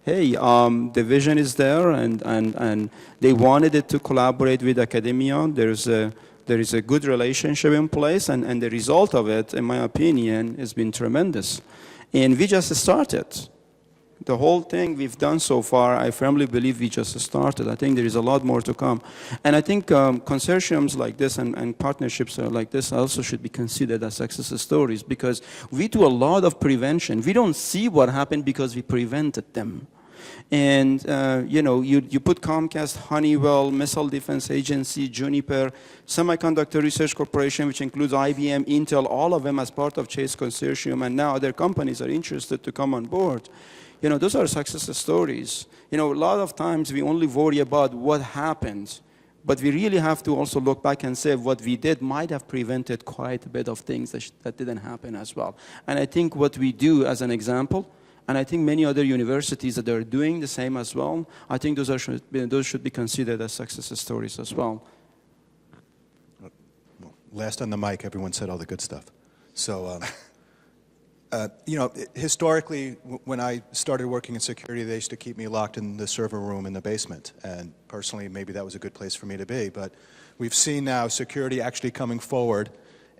hey, the vision is there, and they wanted it to collaborate with academia. There is a good relationship in place, and the result of it, in my opinion, has been tremendous. And we just started. The whole thing we've done so far, I firmly believe we just started. I think there is a lot more to come. And I think consortiums like this and partnerships like this also should be considered as success stories, because we do a lot of prevention. We don't see what happened because we prevented them. And you put Comcast, Honeywell, Missile Defense Agency, Juniper, Semiconductor Research Corporation, which includes IBM, Intel, all of them as part of Chase Consortium, and now other companies are interested to come on board. Those are success stories. A lot of times we only worry about what happened, but we really have to also look back and say what we did might have prevented quite a bit of things that didn't happen as well. And I think what we do as an example, and I think many other universities that are doing the same as well, I think those should be considered as success stories as well. Well, last on the mic, everyone said all the good stuff. So, historically, when I started working in security, they used to keep me locked in the server room in the basement. And personally, maybe that was a good place for me to be. But we've seen now security actually coming forward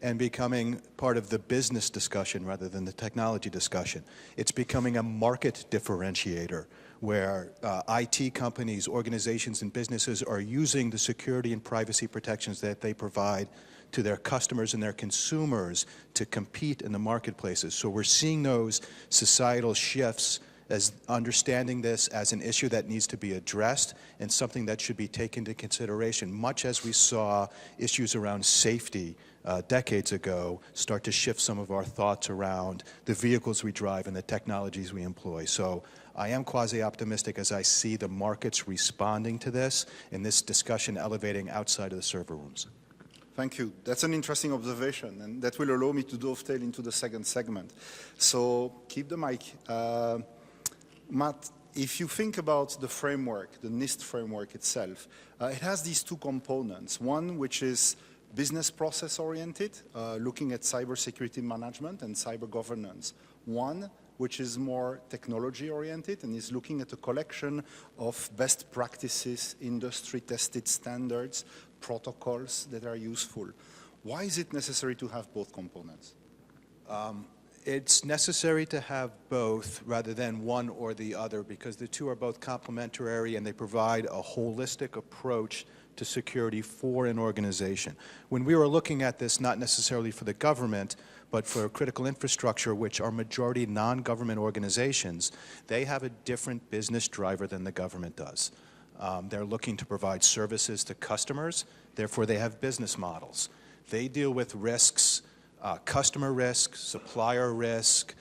and becoming part of the business discussion rather than the technology discussion. It's becoming a market differentiator where IT companies, organizations, and businesses are using the security and privacy protections that they provide to their customers and their consumers to compete in the marketplaces. So we're seeing those societal shifts as understanding this as an issue that needs to be addressed and something that should be taken into consideration, much as we saw issues around safety decades ago start to shift some of our thoughts around the vehicles we drive and the technologies we employ. So I am quasi-optimistic as I see the markets responding to this and this discussion elevating outside of the server rooms. Thank you. That's an interesting observation, and that will allow me to dovetail into the second segment. So keep the mic. Matt, if you think about the framework, the NIST framework itself, it has these two components. One, which is business process oriented, looking at cybersecurity management and cyber governance. One, which is more technology oriented and is looking at a collection of best practices, industry tested standards, protocols that are useful. Why is it necessary to have both components? It's necessary to have both rather than one or the other because the two are both complementary and they provide a holistic approach to security for an organization. When we were looking at this, not necessarily for the government, but for critical infrastructure, which are majority non-government organizations, they have a different business driver than the government does. They're looking to provide services to customers, therefore they have business models. They deal with risks, customer risk, supplier risk,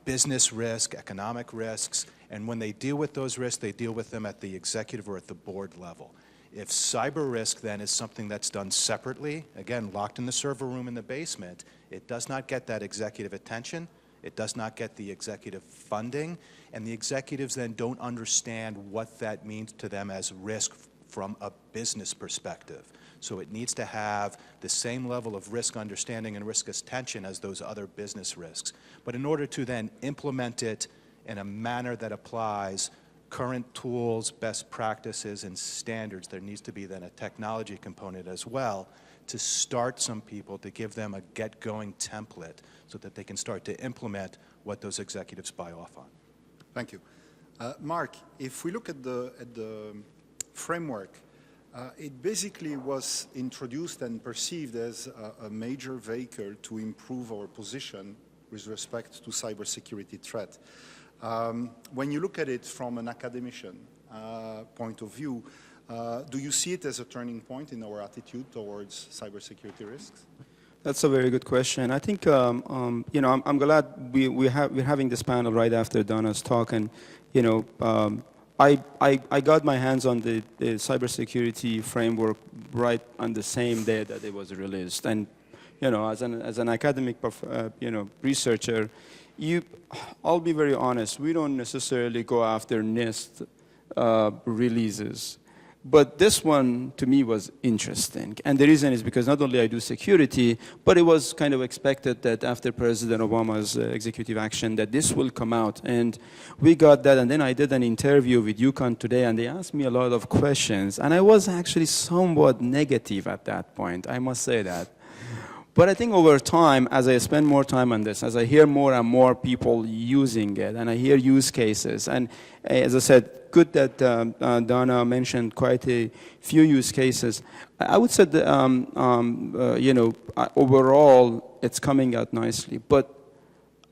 business risk, economic risks, and when they deal with those risks, they deal with them at the executive or at the board level. If cyber risk then is something that's done separately, again, locked in the server room in the basement, it does not get that executive attention, it does not get the executive funding, and the executives then don't understand what that means to them as risk from a business perspective. So it needs to have the same level of risk understanding and risk attention as those other business risks. But in order to then implement it in a manner that applies current tools, best practices, and standards. There needs to be then a technology component as well to start some people, to give them a get-going template so that they can start to implement what those executives buy off on. Thank you. Mark, if we look at the framework, it basically was introduced and perceived as a major vehicle to improve our position with respect to cybersecurity threat. When you look at it from an academician point of view, do you see it as a turning point in our attitude towards cybersecurity risks? That's a very good question. I think, you know, I'm glad we're having this panel right after Donna's talk, and, you know, I got my hands on the cybersecurity framework right on the same day that it was released. And, you know, as an academic, you know, researcher, I'll be very honest, we don't necessarily go after NIST releases. But this one, to me, was interesting. And the reason is because not only I do security, but it was kind of expected that after President Obama's executive action that this will come out. And we got that. And then I did an interview with UConn today, and they asked me a lot of questions. And I was actually somewhat negative at that point, I must say that. But I think over time, as I spend more time on this, as I hear more and more people using it, and I hear use cases, and as I said, good that Donna mentioned quite a few use cases. I would say that, you know, overall, it's coming out nicely. But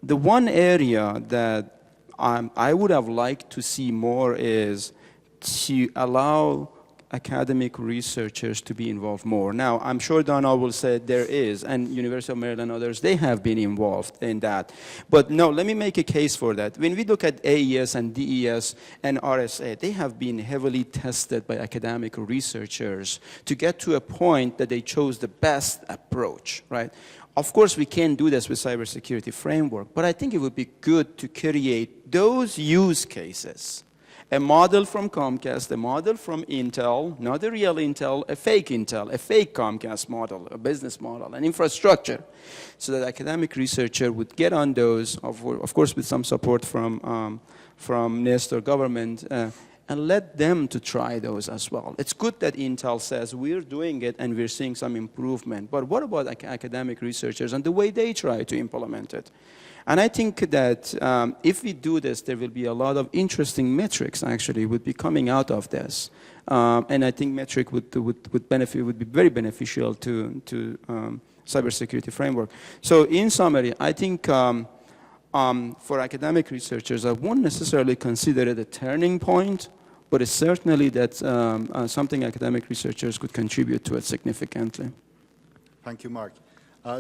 the one area that I would have liked to see more is to allow academic researchers to be involved more. Now, I'm sure Donna will say there is, and University of Maryland and others, they have been involved in that. But no, let me make a case for that. When we look at AES and DES and RSA, they have been heavily tested by academic researchers to get to a point that they chose the best approach, right? Of course, we can't do this with cybersecurity framework, but I think it would be good to create those use cases. A model from Comcast, a model from Intel, not a real Intel, a fake Comcast model, a business model, an infrastructure, so that academic researcher would get on those, of course with some support from NIST or government, and let them to try those as well. It's good that Intel says we're doing it and we're seeing some improvement, but what about academic researchers and the way they try to implement it? And I think that if we do this, there will be a lot of interesting metrics actually would be coming out of this. And I think metric would be very beneficial to cybersecurity framework. So in summary, I think for academic researchers, I won't necessarily consider it a turning point, but it's certainly that something academic researchers could contribute to it significantly. Thank you, Mark.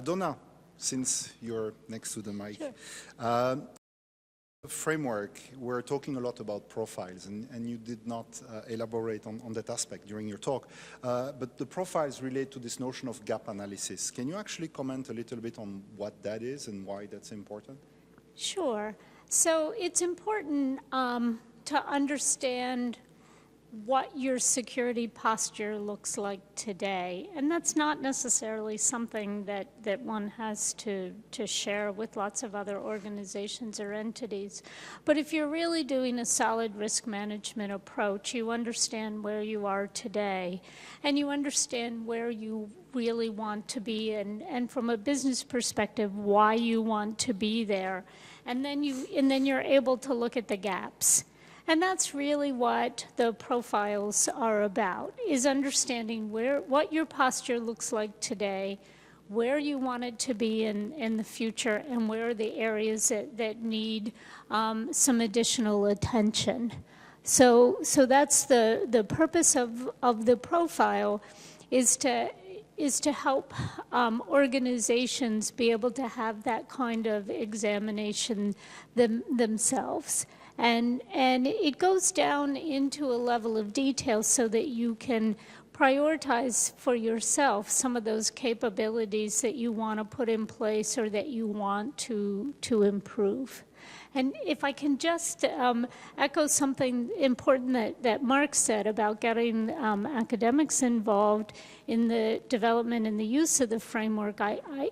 Donna, since you're next to the mic. Sure. Framework, we're talking a lot about profiles, and you did not elaborate on that aspect during your talk. But the profiles relate to this notion of gap analysis. Can you actually comment a little bit on what that is and why that's important? Sure. So it's important to understand what your security posture looks like today. And that's not necessarily something that one has to share with lots of other organizations or entities. But if you're really doing a solid risk management approach, you understand where you are today, and you understand where you really want to be, and from a business perspective, why you want to be there. And then you're able to look at the gaps. And that's really what the profiles are about, is understanding what your posture looks like today, where you want it to be in the future, and where are the areas that need some additional attention. So that's the purpose of the profile, is to help organizations be able to have that kind of examination themselves. And it goes down into a level of detail so that you can prioritize for yourself some of those capabilities that you want to put in place or that you want to improve. And if I can just echo something important that Mark said about getting academics involved in the development and the use of the framework, I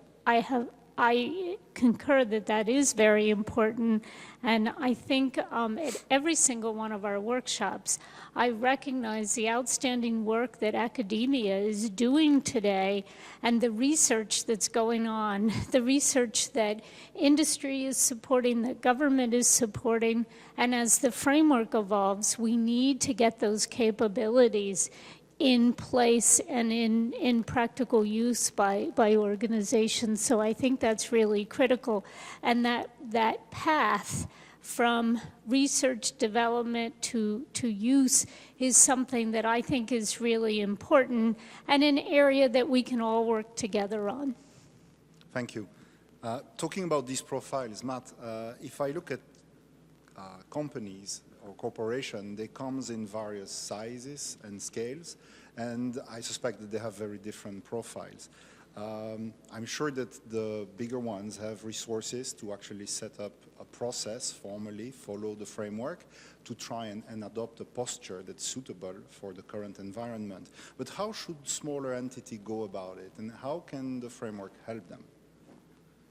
I concur that that is very important, and I think at every single one of our workshops, I recognize the outstanding work that academia is doing today and the research that's going on, the research that industry is supporting, that government is supporting, and as the framework evolves, we need to get those capabilities in place and in practical use by organizations. So I think that's really critical. And that path from research development to use is something that I think is really important and an area that we can all work together on. Thank you. Talking about these profiles, Matt, if I look at companies or corporation, they comes in various sizes and scales, and I suspect that they have very different profiles. I'm sure that the bigger ones have resources to actually set up a process, formally follow the framework, to try and adopt a posture that's suitable for the current environment. But how should smaller entity go about it, and how can the framework help them?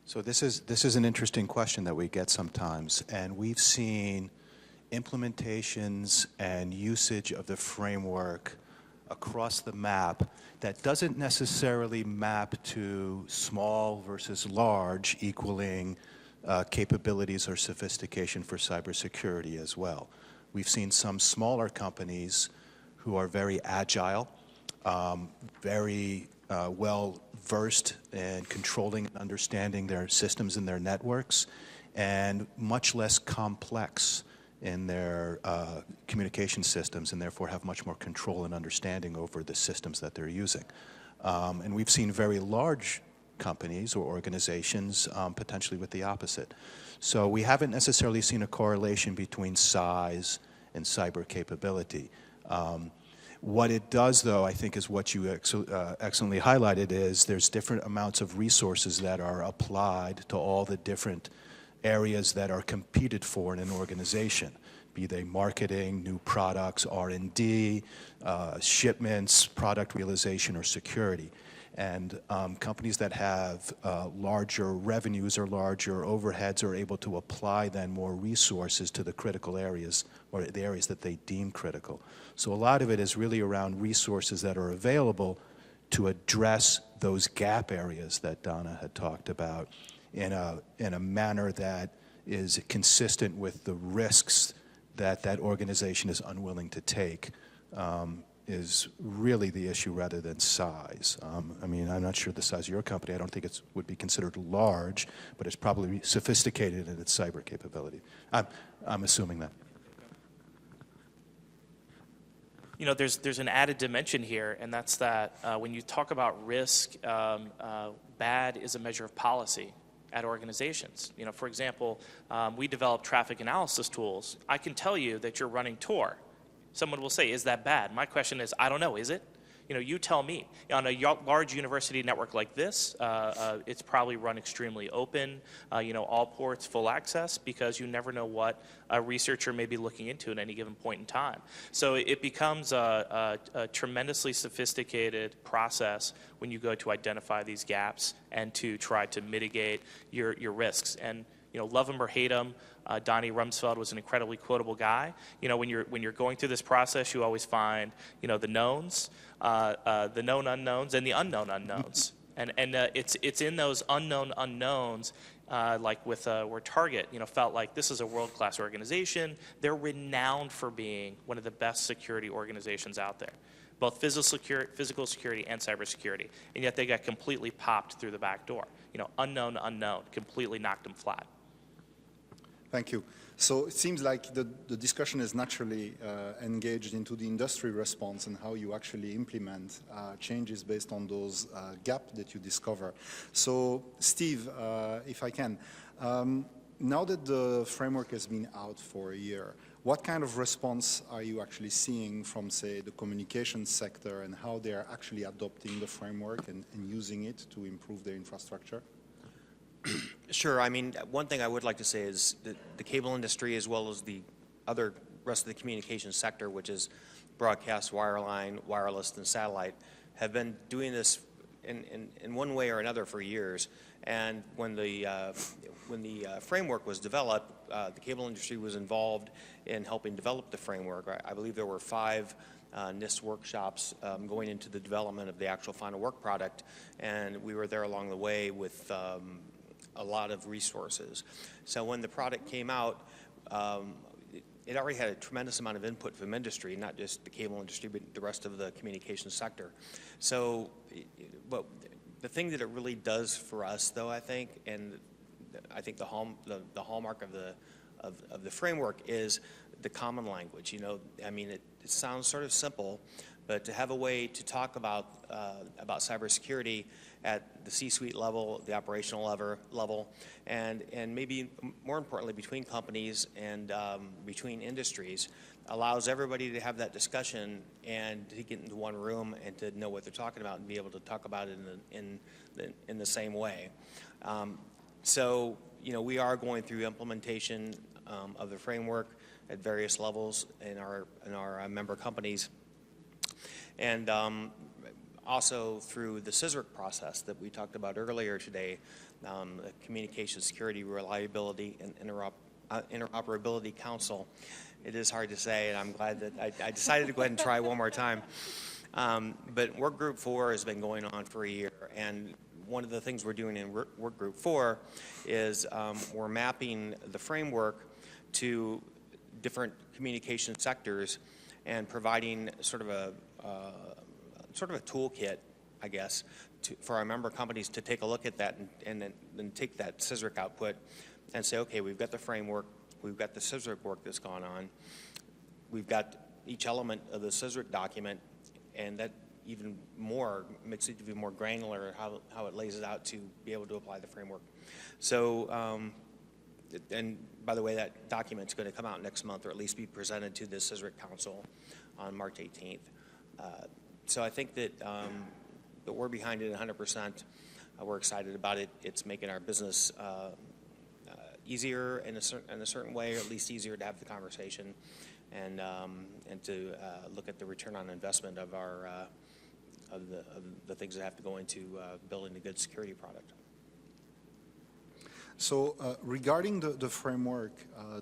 So this is an interesting question that we get sometimes, and we've seen implementations and usage of the framework across the map that doesn't necessarily map to small versus large equaling capabilities or sophistication for cybersecurity as well. We've seen some smaller companies who are very agile, very well versed in controlling and understanding their systems and their networks, and much less complex in their communication systems, and therefore have much more control and understanding over the systems that they're using. And we've seen very large companies or organizations potentially with the opposite. So we haven't necessarily seen a correlation between size and cyber capability. What it does, though, I think is what you excellently highlighted, is there's different amounts of resources that are applied to all the different areas that are competed for in an organization, be they marketing, new products, R&D, shipments, product realization, or security. And companies that have larger revenues or larger overheads are able to apply then more resources to the critical areas, or the areas that they deem critical. So a lot of it is really around resources that are available to address those gap areas that Donna had talked about in a manner that is consistent with the risks that that organization is unwilling to take, is really the issue rather than size. I mean, I'm not sure the size of your company. I don't think it would be considered large, but it's probably sophisticated in its cyber capability. I'm assuming that. You know, there's an added dimension here, and that's that when you talk about risk, bad is a measure of policy at organizations. You know, for example, we develop traffic analysis tools. I can tell you that you're running Tor. Someone will say, is that bad? My question is, I don't know, is it? You know, you tell me. On a large university network like this, it's probably run extremely open, you know, all ports, full access, because you never know what a researcher may be looking into at any given point in time. So it becomes a tremendously sophisticated process when you go to identify these gaps and to try to mitigate your risks. And, you know, love him or hate him, Donnie Rumsfeld was an incredibly quotable guy. You know, when you're going through this process, you always find, you know, the knowns, the known unknowns, and the unknown unknowns. And it's in those unknown unknowns, like with where Target, you know, felt like this is a world-class organization. They're renowned for being one of the best security organizations out there, both physical security and cybersecurity. And yet they got completely popped through the back door. You know, unknown unknown, completely knocked them flat. Thank you. So it seems like the discussion is naturally engaged into the industry response and how you actually implement changes based on those gaps that you discover. So Steve, if I can, now that the framework has been out for a year, what kind of response are you actually seeing from, say, the communications sector, and how they are actually adopting the framework and using it to improve their infrastructure? Sure. I mean, one thing I would like to say is that the cable industry, as well as the other rest of the communications sector, which is broadcast, wireline, wireless, and satellite, have been doing this in one way or another for years. And when the framework was developed, the cable industry was involved in helping develop the framework. I believe there were 5 NIST workshops going into the development of the actual final work product, and we were there along the way with a lot of resources. So when the product came out, it already had a tremendous amount of input from industry, not just the cable industry, but the rest of the communications sector. So, but the thing that it really does for us, though, I think, and I think the hallmark of the framework is the common language. You know, I mean, it sounds sort of simple, but to have a way to talk about cybersecurity at the C-suite level, the operational level, and maybe more importantly between companies and between industries, allows everybody to have that discussion and to get into one room and to know what they're talking about and be able to talk about it in the same way. So, you know, we are going through implementation of the framework at various levels in our member companies, and also through the CISRC process that we talked about earlier today, the Communication Security Reliability and Interoperability Council. It is hard to say, and I'm glad that I decided to go ahead and try one more time. But Work Group 4 has been going on for a year, and one of the things we're doing in Work Group 4 is we're mapping the framework to different communication sectors and providing sort of a toolkit, I guess, for our member companies to take a look at that and then take that CISRC output and say, okay, we've got the framework, we've got the CISRC work that's gone on, we've got each element of the CISRC document, and that even more makes it even more granular how it lays it out to be able to apply the framework. So, and by the way, that document's going to come out next month, or at least be presented to the CISRC Council on March 18th. So I think that we're behind it 100%. We're excited about it. It's making our business easier in a certain way, or at least easier to have the conversation, and to look at the return on investment of our of the things that have to go into building a good security product. So regarding the framework,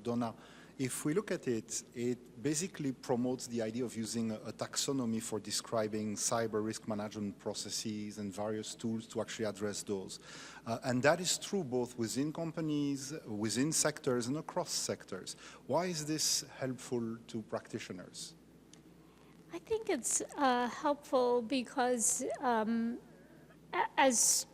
Donna, if we look at it, it basically promotes the idea of using a taxonomy for describing cyber risk management processes and various tools to actually address those. And that is true both within companies, within sectors, and across sectors. Why is this helpful to practitioners? I think it's helpful because as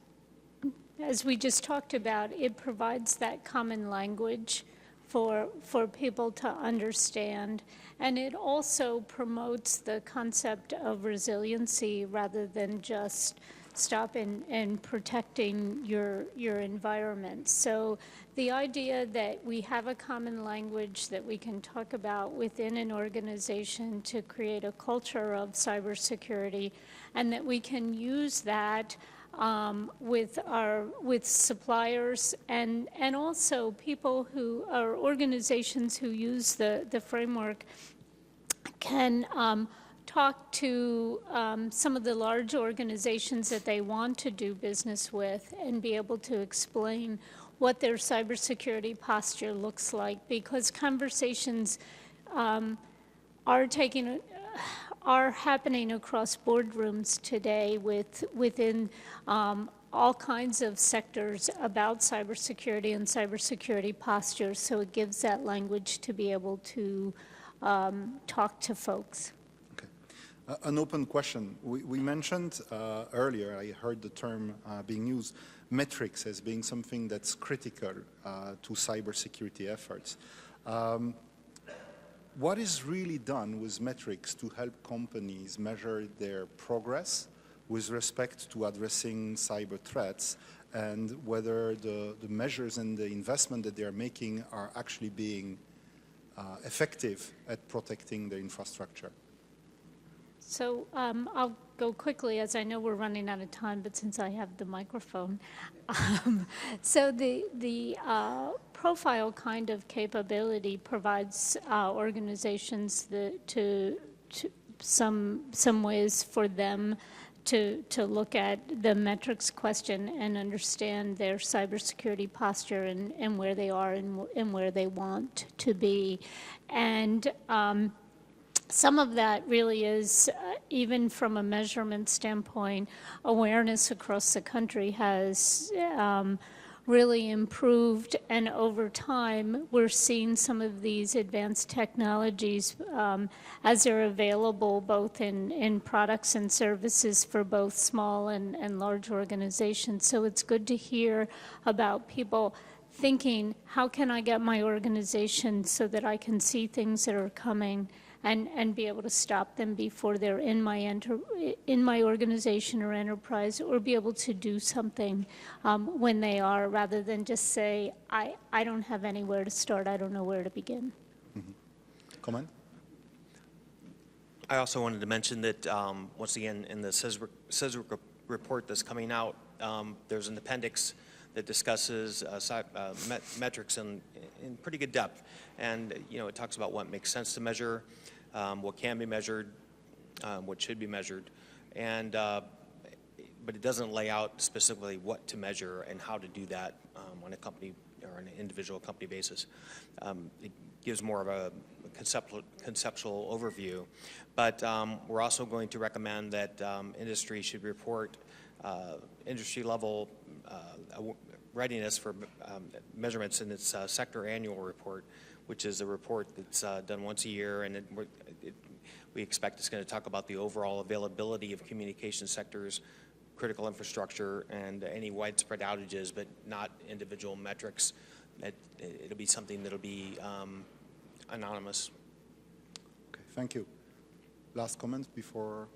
we just talked about, it provides that common language for people to understand, and it also promotes the concept of resiliency rather than just stop in protecting your environment. So the idea that we have a common language that we can talk about within an organization to create a culture of cybersecurity, and that we can use that with suppliers and also people who are organizations who use the framework can talk to some of the large organizations that they want to do business with and be able to explain what their cybersecurity posture looks like, because conversations are happening across boardrooms today within all kinds of sectors about cybersecurity and cybersecurity postures. So it gives that language to be able to talk to folks. Okay. An open question. We mentioned earlier, I heard the term being used, metrics as being something that's critical to cybersecurity efforts. What is really done with metrics to help companies measure their progress with respect to addressing cyber threats, and whether the measures and the investment that they're making are actually being effective at protecting the infrastructure? So I'll go quickly, as I know we're running out of time, but since I have the microphone. So the profile kind of capability provides organizations to some ways for them to look at the metrics question and understand their cybersecurity posture and where they are and where they want to be. And some of that really is, even from a measurement standpoint, awareness across the country has really improved, and over time we're seeing some of these advanced technologies as they're available both in products and services for both small and large organizations. So it's good to hear about people thinking, how can I get my organization so that I can see things that are coming and be able to stop them before they're in my organization or enterprise, or be able to do something when they are, rather than just say, I don't have anywhere to start, I don't know where to begin. Mm-hmm. Comment? I also wanted to mention that, once again, in the CISRIC report that's coming out, there's an appendix that discusses metrics in pretty good depth. And, it talks about what makes sense to measure, what can be measured, what should be measured. And, but it doesn't lay out specifically what to measure and how to do that on a company or an individual company basis. It gives more of a conceptual overview. But we're also going to recommend that industry should report industry level readiness for measurements in its sector annual report, which is a report that's done once a year, and we expect it's going to talk about the overall availability of communication sectors, critical infrastructure, and any widespread outages, but not individual metrics. It'll be something that'll be anonymous. Okay, thank you. Last comments before?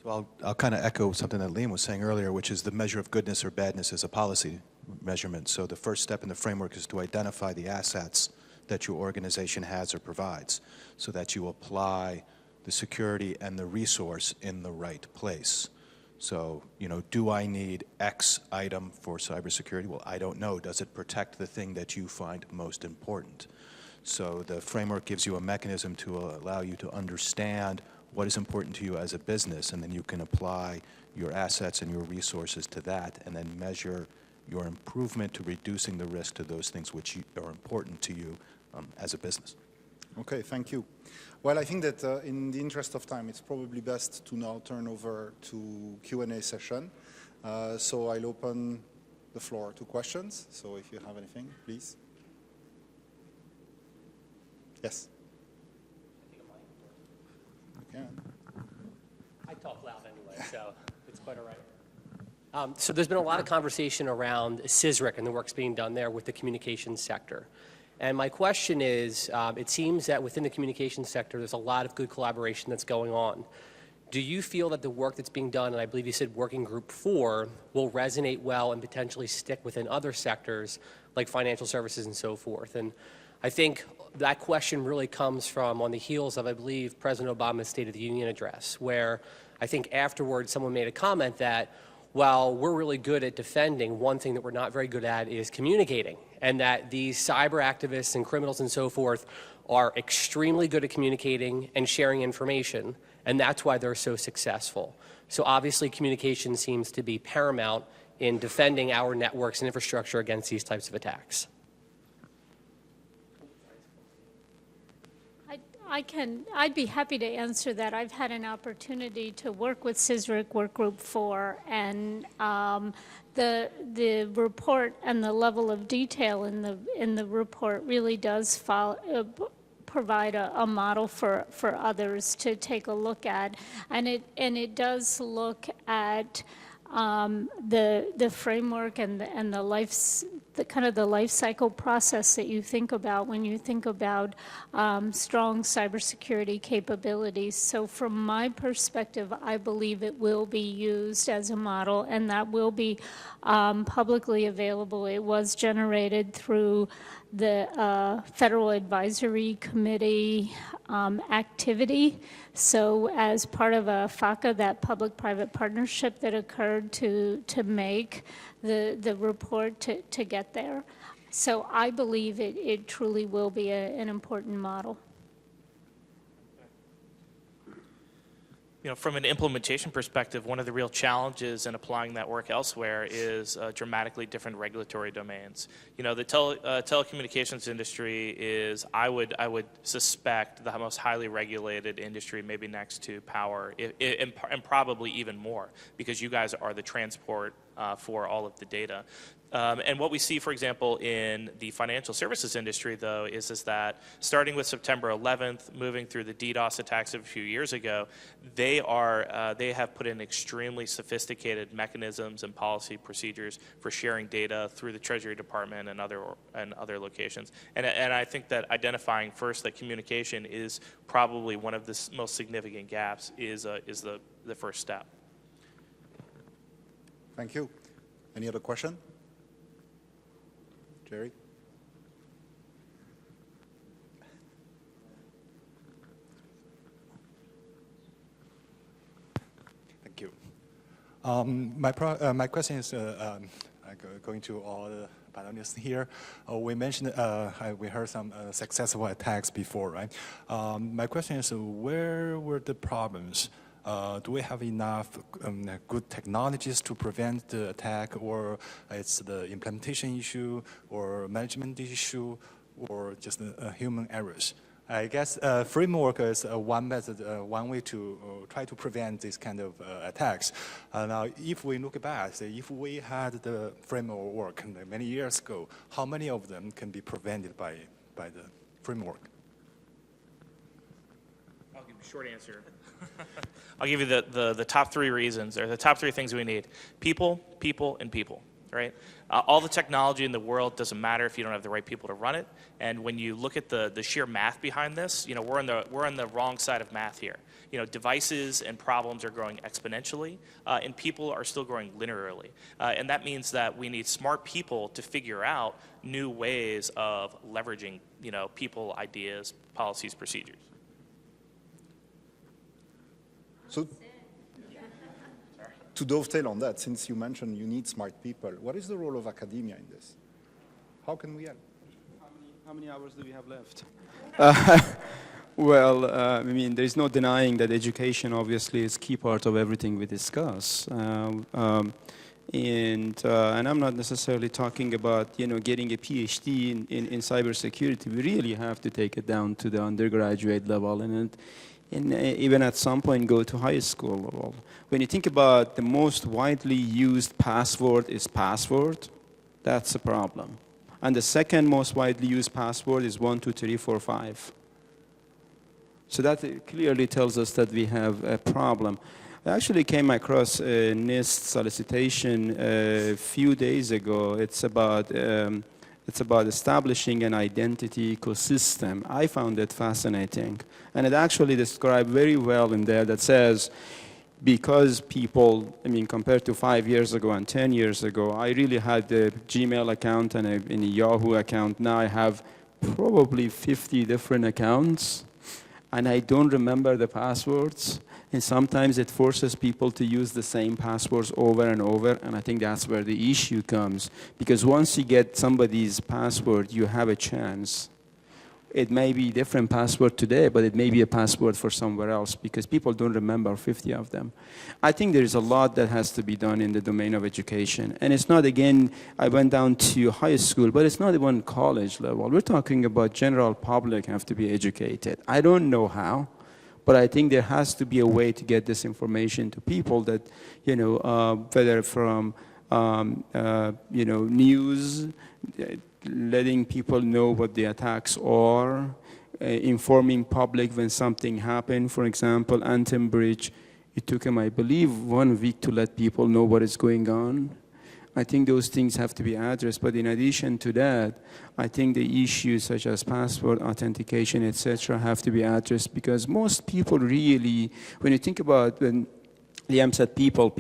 So I'll kind of echo something that Liam was saying earlier, which is the measure of goodness or badness is a policy measurement. So the first step in the framework is to identify the assets that your organization has or provides, so that you apply the security and the resource in the right place. So, do I need X item for cybersecurity? Well, I don't know. Does it protect the thing that you find most important? So the framework gives you a mechanism to allow you to understand what is important to you as a business, and then you can apply your assets and your resources to that, and then measure your improvement to reducing the risk to those things which are important to you as a business. Okay, thank you. Well, I think that in the interest of time, it's probably best to now turn over to Q&A session. So I'll open the floor to questions. So if you have anything, please. Yes. Yeah. I talk loud anyway, so it's quite all right. So there's been a lot of conversation around CISRIC and the work's being done there with the communications sector. And my question is, it seems that within the communications sector, there's a lot of good collaboration that's going on. Do you feel that the work that's being done, and I believe you said Working Group 4, will resonate well and potentially stick within other sectors like financial services and so forth? And I think that question really comes from on the heels of, I believe, President Obama's State of the Union address, where I think afterwards someone made a comment that while we're really good at defending, one thing that we're not very good at is communicating, and that these cyber activists and criminals and so forth are extremely good at communicating and sharing information, and that's why they're so successful. So obviously communication seems to be paramount in defending our networks and infrastructure against these types of attacks. I'd be happy to answer that. I've had an opportunity to work with CISRIC Work Group 4, and the report and the level of detail in the report really does provide a model for others to take a look at, and it does look at the framework and the kind of the life cycle process that you think about when you think about strong cybersecurity capabilities. So from my perspective, I believe it will be used as a model, and that will be publicly available. It was generated through the Federal Advisory Committee activity. So as part of a FACA, that public-private partnership that occurred to make the report to get there. So I believe it truly will be an important model. From an implementation perspective, one of the real challenges in applying that work elsewhere is dramatically different regulatory domains. The telecommunications industry is, I would suspect, the most highly regulated industry, maybe next to power, and probably even more, because you guys are the transport for all of the data. And what we see, for example, in the financial services industry, though, is that starting with September 11th, moving through the DDoS attacks of a few years ago, they have put in extremely sophisticated mechanisms and policy procedures for sharing data through the Treasury Department and other locations. And I think that identifying first that communication is probably one of the most significant gaps is the first step. Thank you. Any other question? Jerry? Thank you. My question is going to all the panelists here. We mentioned, we heard some successful attacks before, right? My question is, where were the problems? Do we have enough good technologies to prevent the attack, or it's the implementation issue, or management issue, or just human errors? I guess framework is one method, one way to try to prevent this kind of attacks. Now, if we look back, say if we had the framework many years ago, how many of them can be prevented by the framework? I'll give you a short answer. I'll give you the top three reasons, or the top three things we need. People, people, and people, right? All the technology in the world doesn't matter if you don't have the right people to run it. And when you look at the sheer math behind this, we're on the wrong side of math here. Devices and problems are growing exponentially, and people are still growing linearly. And that means that we need smart people to figure out new ways of leveraging, people, ideas, policies, procedures. So, to dovetail on that, since you mentioned you need smart people, what is the role of academia in this? How can we help? How many hours do we have left? Well, there's no denying that education obviously is a key part of everything we discuss. And I'm not necessarily talking about, getting a PhD in cybersecurity. We really have to take it down to the undergraduate level and even at some point go to high school level. When you think about the most widely used password is password, that's a problem. And the second most widely used password is 1, 2, 3, 4, 5. So that clearly tells us that we have a problem. I actually came across a NIST solicitation a few days ago. It's about establishing an identity ecosystem. I found it fascinating. And it actually described very well in there that says, because people, compared to 5 years ago and 10 years ago, I really had a Gmail account and a Yahoo account. Now I have probably 50 different accounts, and I don't remember the passwords. And sometimes it forces people to use the same passwords over and over, and I think that's where the issue comes. Because once you get somebody's password, you have a chance. It may be a different password today, but it may be a password for somewhere else, because people don't remember 50 of them. I think there is a lot that has to be done in the domain of education. And it's not, again, I went down to high school, but it's not even college level. We're talking about general public have to be educated. I don't know how. But I think there has to be a way to get this information to people that, whether from, news, letting people know what the attacks are, informing public when something happened. For example, Anthem Bridge, it took them, I believe, 1 week to let people know what is going on. I think those things have to be addressed. But in addition to that, I think the issues such as password authentication, etc., have to be addressed, because most people really, when you think about when Liam said people,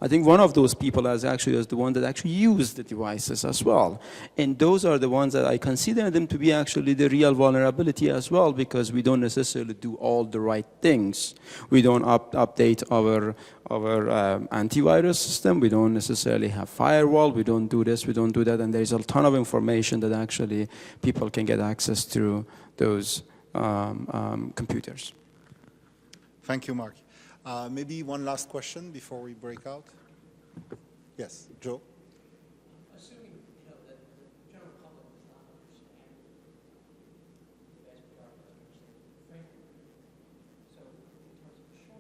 I think one of those people is the one that actually use the devices as well. And those are the ones that I consider them to be actually the real vulnerability as well, because we don't necessarily do all the right things. We don't update our antivirus system. We don't necessarily have firewall. We don't do this. We don't do that. And there's a ton of information that actually people can get access to those computers. Thank you, Mark. Maybe one last question before we break out. Yes, Joe. Assuming that the general public does not understand, the vast majority doesn't understand the framework. So in terms of assurance,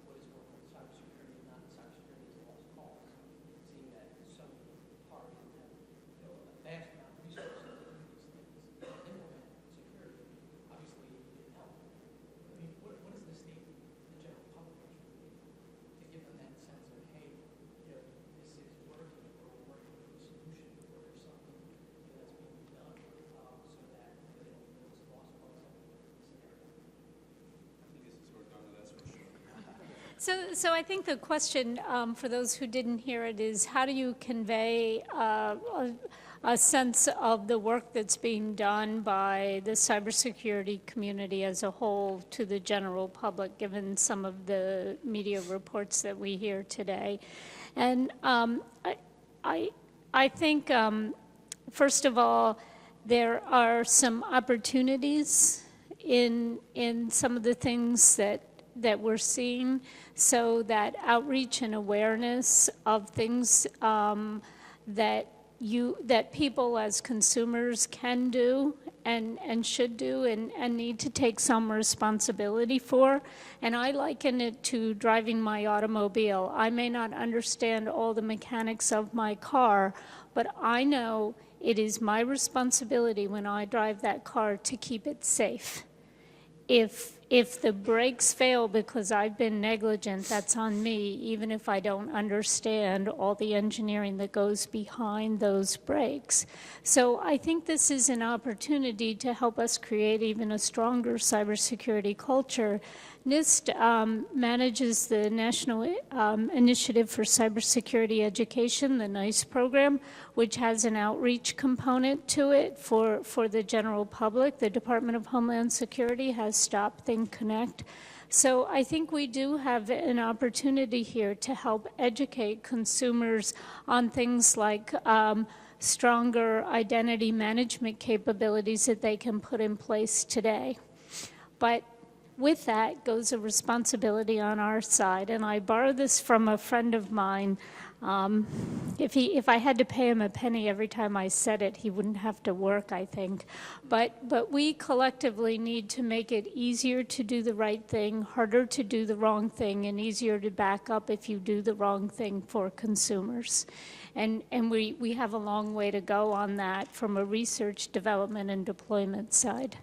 what is going on in cybersecurity and not cybersecurity is a lost cause, seeing that so many parties have a vast amount of resources to do these things, implement security, obviously it can help. I mean, what is the state the general public to give them that sense of, hey, this is working, or we're working with a solution, or there's something that's being done, so that they don't feel this lost cause scenario? So I think the question, for those who didn't hear it, is how do you convey a sense of the work that's being done by the cybersecurity community as a whole to the general public, given some of the media reports that we hear today? And I think, first of all, there are some opportunities in some of the things that we're seeing, so that outreach and awareness of things that people as consumers can do and should do and need to take some responsibility for. And I liken it to driving my automobile. I may not understand all the mechanics of my car, but I know it is my responsibility when I drive that car to keep it safe. If the brakes fail because I've been negligent, that's on me, even if I don't understand all the engineering that goes behind those brakes. So I think this is an opportunity to help us create even a stronger cybersecurity culture. NIST manages the National Initiative for Cybersecurity Education, the NICE program, which has an outreach component to it for the general public. The Department of Homeland Security has Stop, Think, Connect. So I think we do have an opportunity here to help educate consumers on things like stronger identity management capabilities that they can put in place today. But with that goes a responsibility on our side, and I borrow this from a friend of mine. If I had to pay him a penny every time I said it, he wouldn't have to work, I think. But we collectively need to make it easier to do the right thing, harder to do the wrong thing, and easier to back up if you do the wrong thing for consumers. And we have a long way to go on that from a research, development, and deployment side.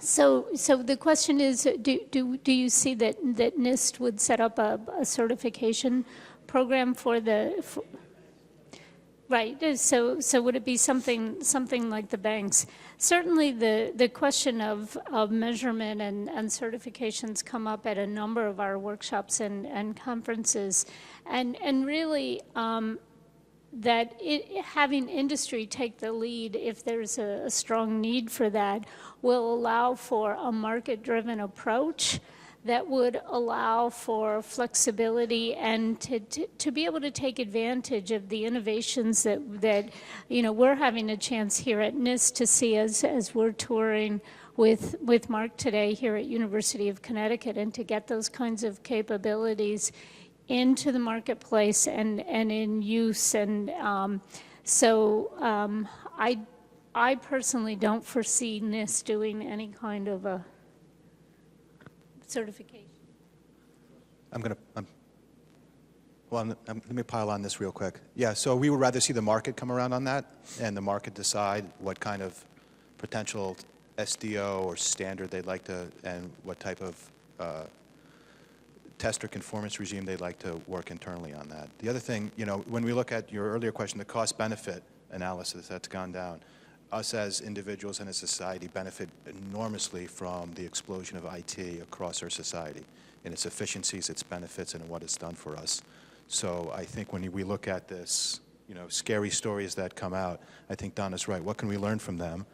So the question is, do you see that NIST would set up a certification program for the? Right. So would it be something like the banks? Certainly, the question of measurement and certifications come up at a number of our workshops and conferences, and really. That having industry take the lead, if there's a strong need for that, will allow for a market-driven approach that would allow for flexibility and to be able to take advantage of the innovations that we're having a chance here at NIST to see as we're touring with Mark today here at University of Connecticut, and to get those kinds of capabilities into the marketplace and in use. And I personally don't foresee NIST doing any kind of a certification. Let me pile on this real quick. Yeah, so we would rather see the market come around on that, and the market decide what kind of potential SDO or standard they'd like to, and what type of test or conformance regime they'd like to work internally on that. The other thing, when we look at your earlier question, the cost-benefit analysis that's gone down, us as individuals and as society benefit enormously from the explosion of IT across our society, in its efficiencies, its benefits, and what it's done for us. So I think when we look at this, scary stories that come out, I think Donna's right. What can we learn from them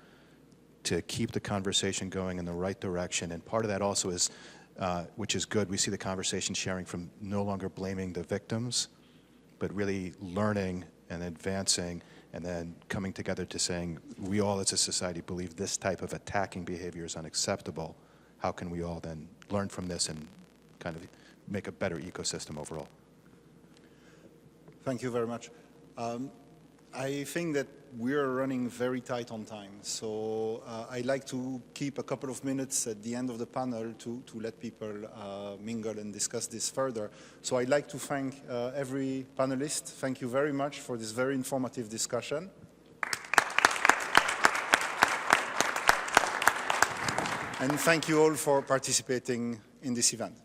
to keep the conversation going in the right direction? And part of that also is, which is good, we see the conversation sharing from no longer blaming the victims, but really learning and advancing and then coming together to saying, we all as a society believe this type of attacking behavior is unacceptable. How can we all then learn from this and kind of make a better ecosystem overall? Thank you very much. I think that we're running very tight on time, so I'd like to keep a couple of minutes at the end of the panel to let people mingle and discuss this further. So I'd like to thank every panelist. Thank you very much for this very informative discussion. And thank you all for participating in this event.